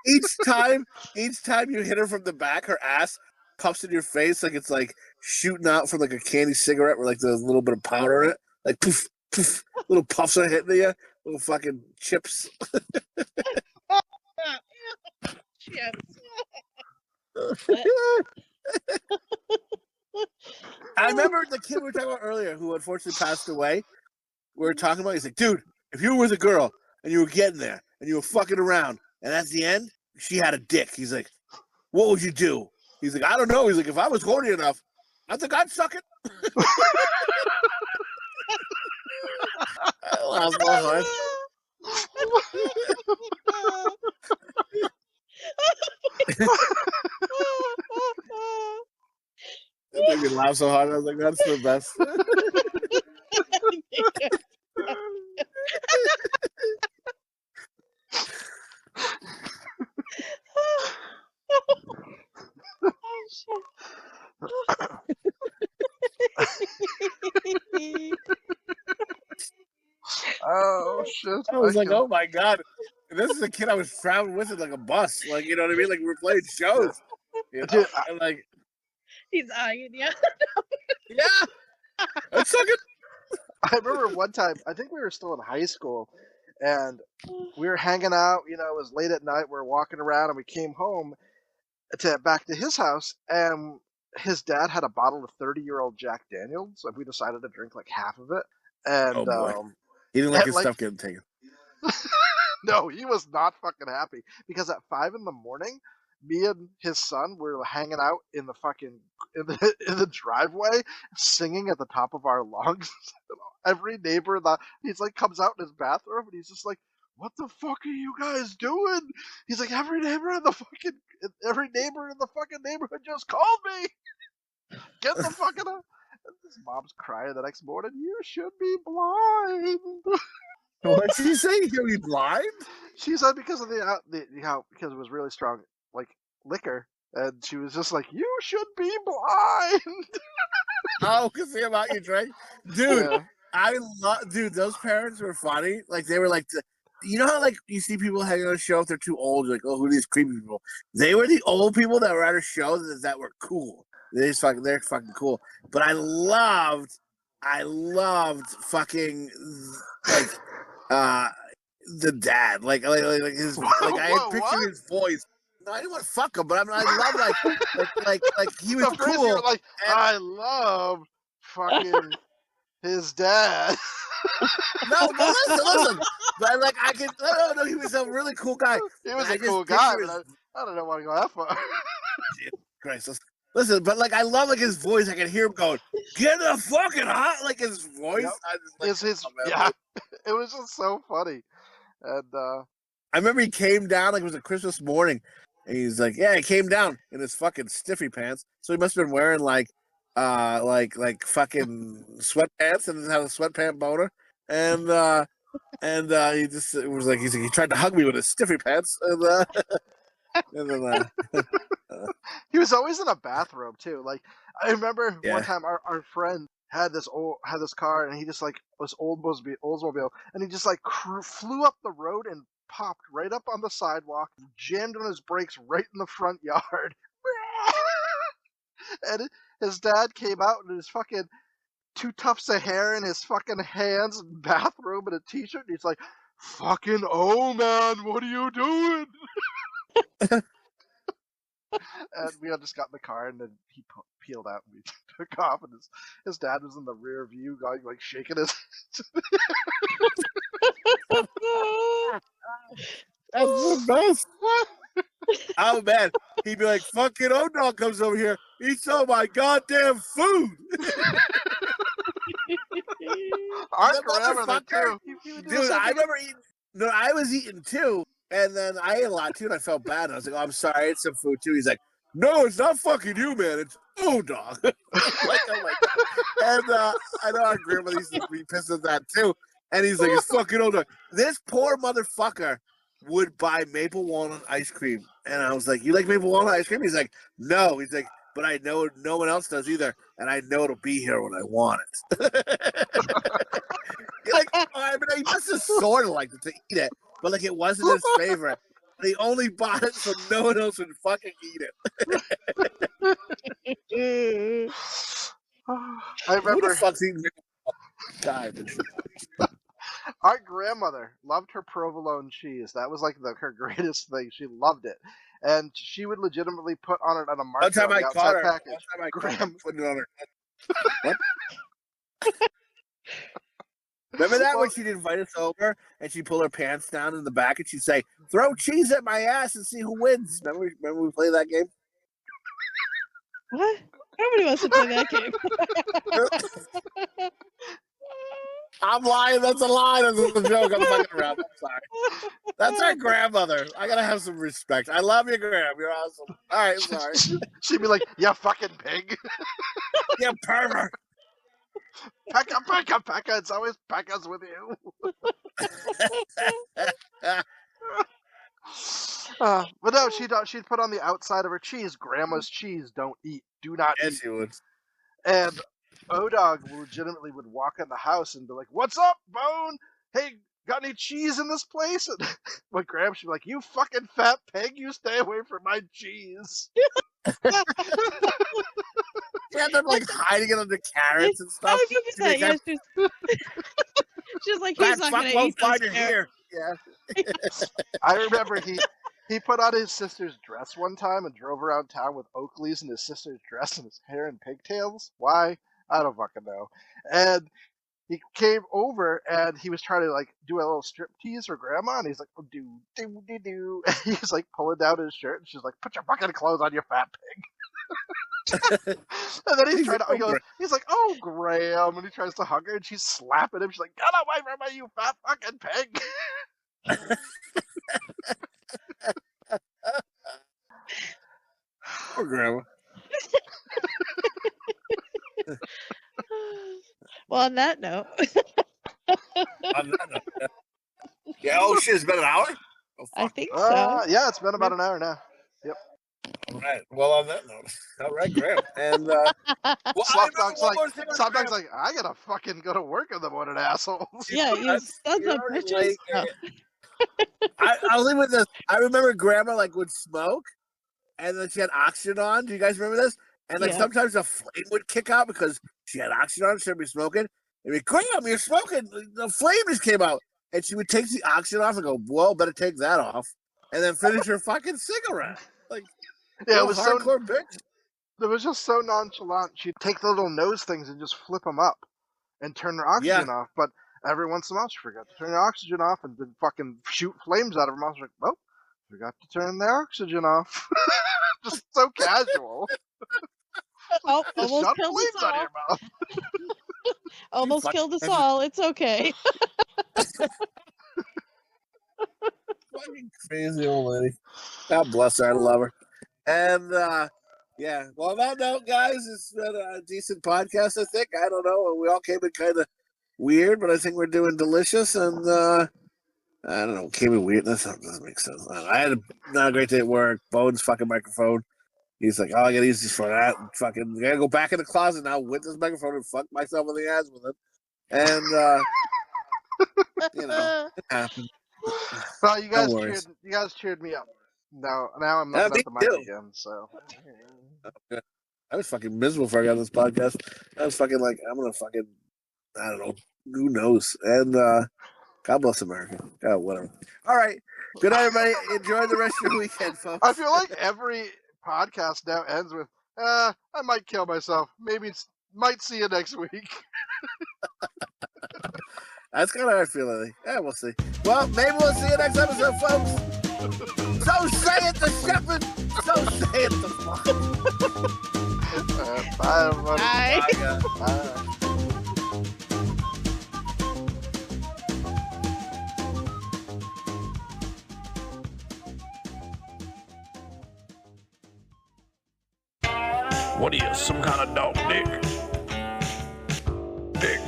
Each time you hit her from the back, her ass puffs in your face like it's like shooting out from like a candy cigarette with like the little bit of powder in it, like poof poof, little puffs are hitting you, little fucking chips. I remember the kid we were talking about earlier who unfortunately passed away. We were talking about, he's like, dude, if you were with a girl and you were getting there and you were fucking around and at the end she had a dick, he's like, what would you do? He's like, I don't know. He's like, if I was horny enough, I think I'd suck it. I laughed so hard. That made me laugh so hard. I was like, that's the best. Oh shit! I was like, oh my god, this is a kid I was traveling with in like a bus, like, you know what I mean? Like we were playing shows, you know? Dude, and like, he's eyeing you. yeah, that's so good. I remember one time, I think we were still in high school, and we were hanging out. You know, it was late at night. We were walking around, and we came home back to his house, and his dad had a bottle of 30-year-old Jack Daniels, and we decided to drink like half of it. And Oh boy. He didn't like his stuff getting taken. No, he was not fucking happy because at 5 a.m, me and his son were hanging out in the fucking in the driveway, singing at the top of our lungs. Every neighbor he's like comes out in his bathroom and he's just like, "What the fuck are you guys doing?" He's like, every neighbor in the fucking neighborhood just called me. Get the fucking up. And his mom's crying the next morning. You should be blind. What did she say? You'll be blind? She said because of because it was really strong, like liquor, and she was just like, "You should be blind." Oh, because the amount you drank, dude. Yeah. Dude. Those parents were funny. Like they were like, you know how like you see people hanging on a show if they're too old. You're like, oh, who are these creepy people? They were the old people that were at a show that were cool. They're fucking cool. But I loved fucking like the dad. Like his I had pictured his voice. No, I didn't want to fuck him, but I love like he was The phrase you cool. were like, I love fucking his dad. No, listen. But like I can, no, he was a really cool guy. He was I a just cool guy, picture but I don't know why to go that far. Christ, listen, but like I love like his voice. I can hear him going, "Get the fucking hot!" Like his voice. Yep. I just like, Yeah, it was just so funny. And I remember he came down like it was a Christmas morning, and he's like, "Yeah, he came down in his fucking stiffy pants." So he must have been wearing like fucking sweatpants and had a sweatpant boner, and he just it was like he tried to hug me with his stiffy pants, and then he was always in a bathrobe too. Like I remember Yeah. one time our friend had this car, and he just like was Oldsmobile, and he just like flew up the road and popped right up on the sidewalk, jammed on his brakes right in the front yard. And his dad came out in his fucking 2 tufts of hair in his fucking hands and bathrobe and a t-shirt, and he's like, fucking oh man, what are you doing? And we all just got in the car, and then he peeled out, and we took off, and his dad was in the rear view going like shaking his That's the best. Oh man, he'd be like, "Fucking O-Dog comes over here, eats all my goddamn food." Our grandmother too. Dude, I remember eating. No, I was eating too, and then I ate a lot too, and I felt bad. And I was like, "Oh, I'm sorry, I ate some food too." He's like, "No, it's not fucking you, man. It's O-Dog." Like, oh my God. And I know our grandmother used to be pissed at that too. And he's like, "It's fucking O-Dog." This poor motherfucker would buy maple walnut ice cream, and I was like, "You like maple walnut ice cream?" He's like, "No." He's like, "But I know no one else does either, and I know it'll be here when I want it." You're like, oh, I mean, he must have sort of liked it to eat it, but like it wasn't his favorite. But he only bought it so no one else would fucking eat it. I Who remember the fuck's eating God. our grandmother loved her provolone cheese. That was like her greatest thing. She loved it, and she would legitimately put on it on a One marker time on I the caught outside her. package. One time I caught her Graham, putting it on her head. What? Remember that when she'd invite us over and she'd pull her pants down in the back and she'd say, "Throw cheese at my ass and see who wins." Remember we played that game? What? Nobody wants to play that game. I'm lying. That's a lie. That's a joke. I'm fucking around. I'm sorry. That's our grandmother. I gotta have some respect. I love you, Graham. You're awesome. All right, I'm sorry. she'd be like, "Yeah, fucking pig." You pervert. Pekka. It's always Pekka's with you. But no, she'd put on the outside of her cheese, "Grandma's cheese, don't eat, do not Yes, eat." you would. And O-Dog legitimately would walk in the house and be like, "What's up, Bone? Hey, got any cheese in this place?" And my grandma should be like, "You fucking fat pig, you stay away from my cheese." Yeah, they're like hiding it under carrots and stuff. 100%. Yeah, she's like, he's That not fuck gonna won't eat those find it carrots. here. Yeah. I remember he put on his sister's dress one time and drove around town with Oakleys in his sister's dress and his hair in pigtails. Why? I don't fucking know. And he came over and he was trying to like do a little strip tease for grandma, and he's like, "Oh, do. And he's like pulling down his shirt, and she's like, "Put your fucking clothes on, you fat pig." And then he's like, "Oh, Graham," and he tries to hug her, and she's slapping him. She's like, "Get away from me, you fat fucking pig." Poor grandma. Well, on that note. On that note, yeah. Yeah, oh shit, it's been an hour? Oh, I fuck. think so. Yeah, it's been about an hour now. Yep. All right. Well, on that note, all right, Graham. And well, I remember one more thing on Slopdog's Graham. like, "I gotta fucking go to work in the morning, assholes." Yeah, you sons You're of already bitches. late. No. I'll leave with this. I remember Grandma like would smoke, and then she had oxygen on. Do you guys remember this? And like Yeah. sometimes a flame would kick out because she had oxygen on. She'd be smoking. And be, "Graham, you're smoking. The flame just came out." And she would take the oxygen off and go, "Well, better take that off," and then finish her fucking cigarette. Like, Yeah, it real was so. hardcore bitch. It was just so nonchalant. She'd take the little nose things and just flip them up and turn her oxygen off. But every once in a while, she forgot to turn the oxygen off and then fucking shoot flames out of her mouth. She's like, well, forgot to turn the oxygen off. Just so casual. Oh, Just almost shot killed us flames out of all. your mouth. Almost killed us all. It's okay. Fucking crazy old lady. God bless her. I love her. And yeah, well, on that note, guys, it's been a decent podcast. I think. I don't know. We all came in kind of weird, but I think we're doing delicious. And I don't know, came in weird. That doesn't make sense. I had not a great day at work. Bones fucking microphone. He's like, oh, I gotta use this for that. And fucking, I gotta go back in the closet now with this microphone and fuck myself in the ass with it. And you know, it happened. Well, you No guys worries. cheered me up. Now I'm Yeah, looking me at the mic too. again. So I was fucking miserable before I got on this podcast. I was fucking like, I'm gonna fucking, I don't know, who knows? And God bless America. God, whatever. All right. Good night, everybody. Enjoy the rest of your weekend, folks. I feel like every podcast now ends with, I might kill myself. Maybe might see you next week. That's kind of how I feel, I think. Yeah, we'll see. Well, maybe we'll see you next episode, folks. So say it, the shepherd. So say it, the flock. Bye, everybody. Bye. Bye, guys. Bye. What are you, some kind of dog, Dick? Dick.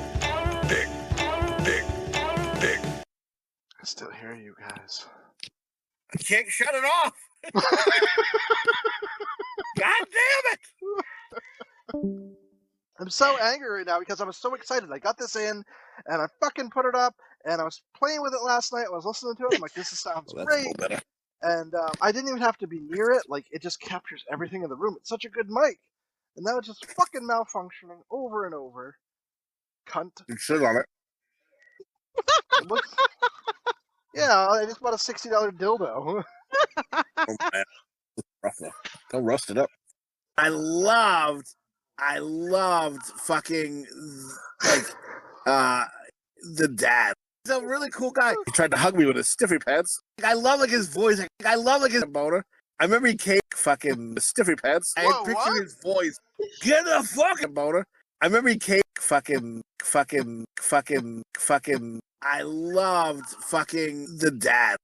I still hear you guys. I can't shut it off. God damn it. I'm so angry right now because I was so excited. I got this in, and I fucking put it up, and I was playing with it last night. I was listening to it. I'm like, this sounds Well, that's a great. little better. And I didn't even have to be near it. Like, it just captures everything in the room. It's such a good mic. And now it's just fucking malfunctioning over and over. Cunt. You sit on it. It looks... Yeah, I just bought a $60 dildo. Oh, man. Rough though. Don't rust it up. I loved fucking like the dad. He's a really cool guy. He tried to hug me with his stiffy pants. I love like his voice. I love like his boner. I remember he came fucking stiffy pants. I Whoa, pictured what? his voice. Get the fucking boner. I remember he came fucking. I loved fucking the dad.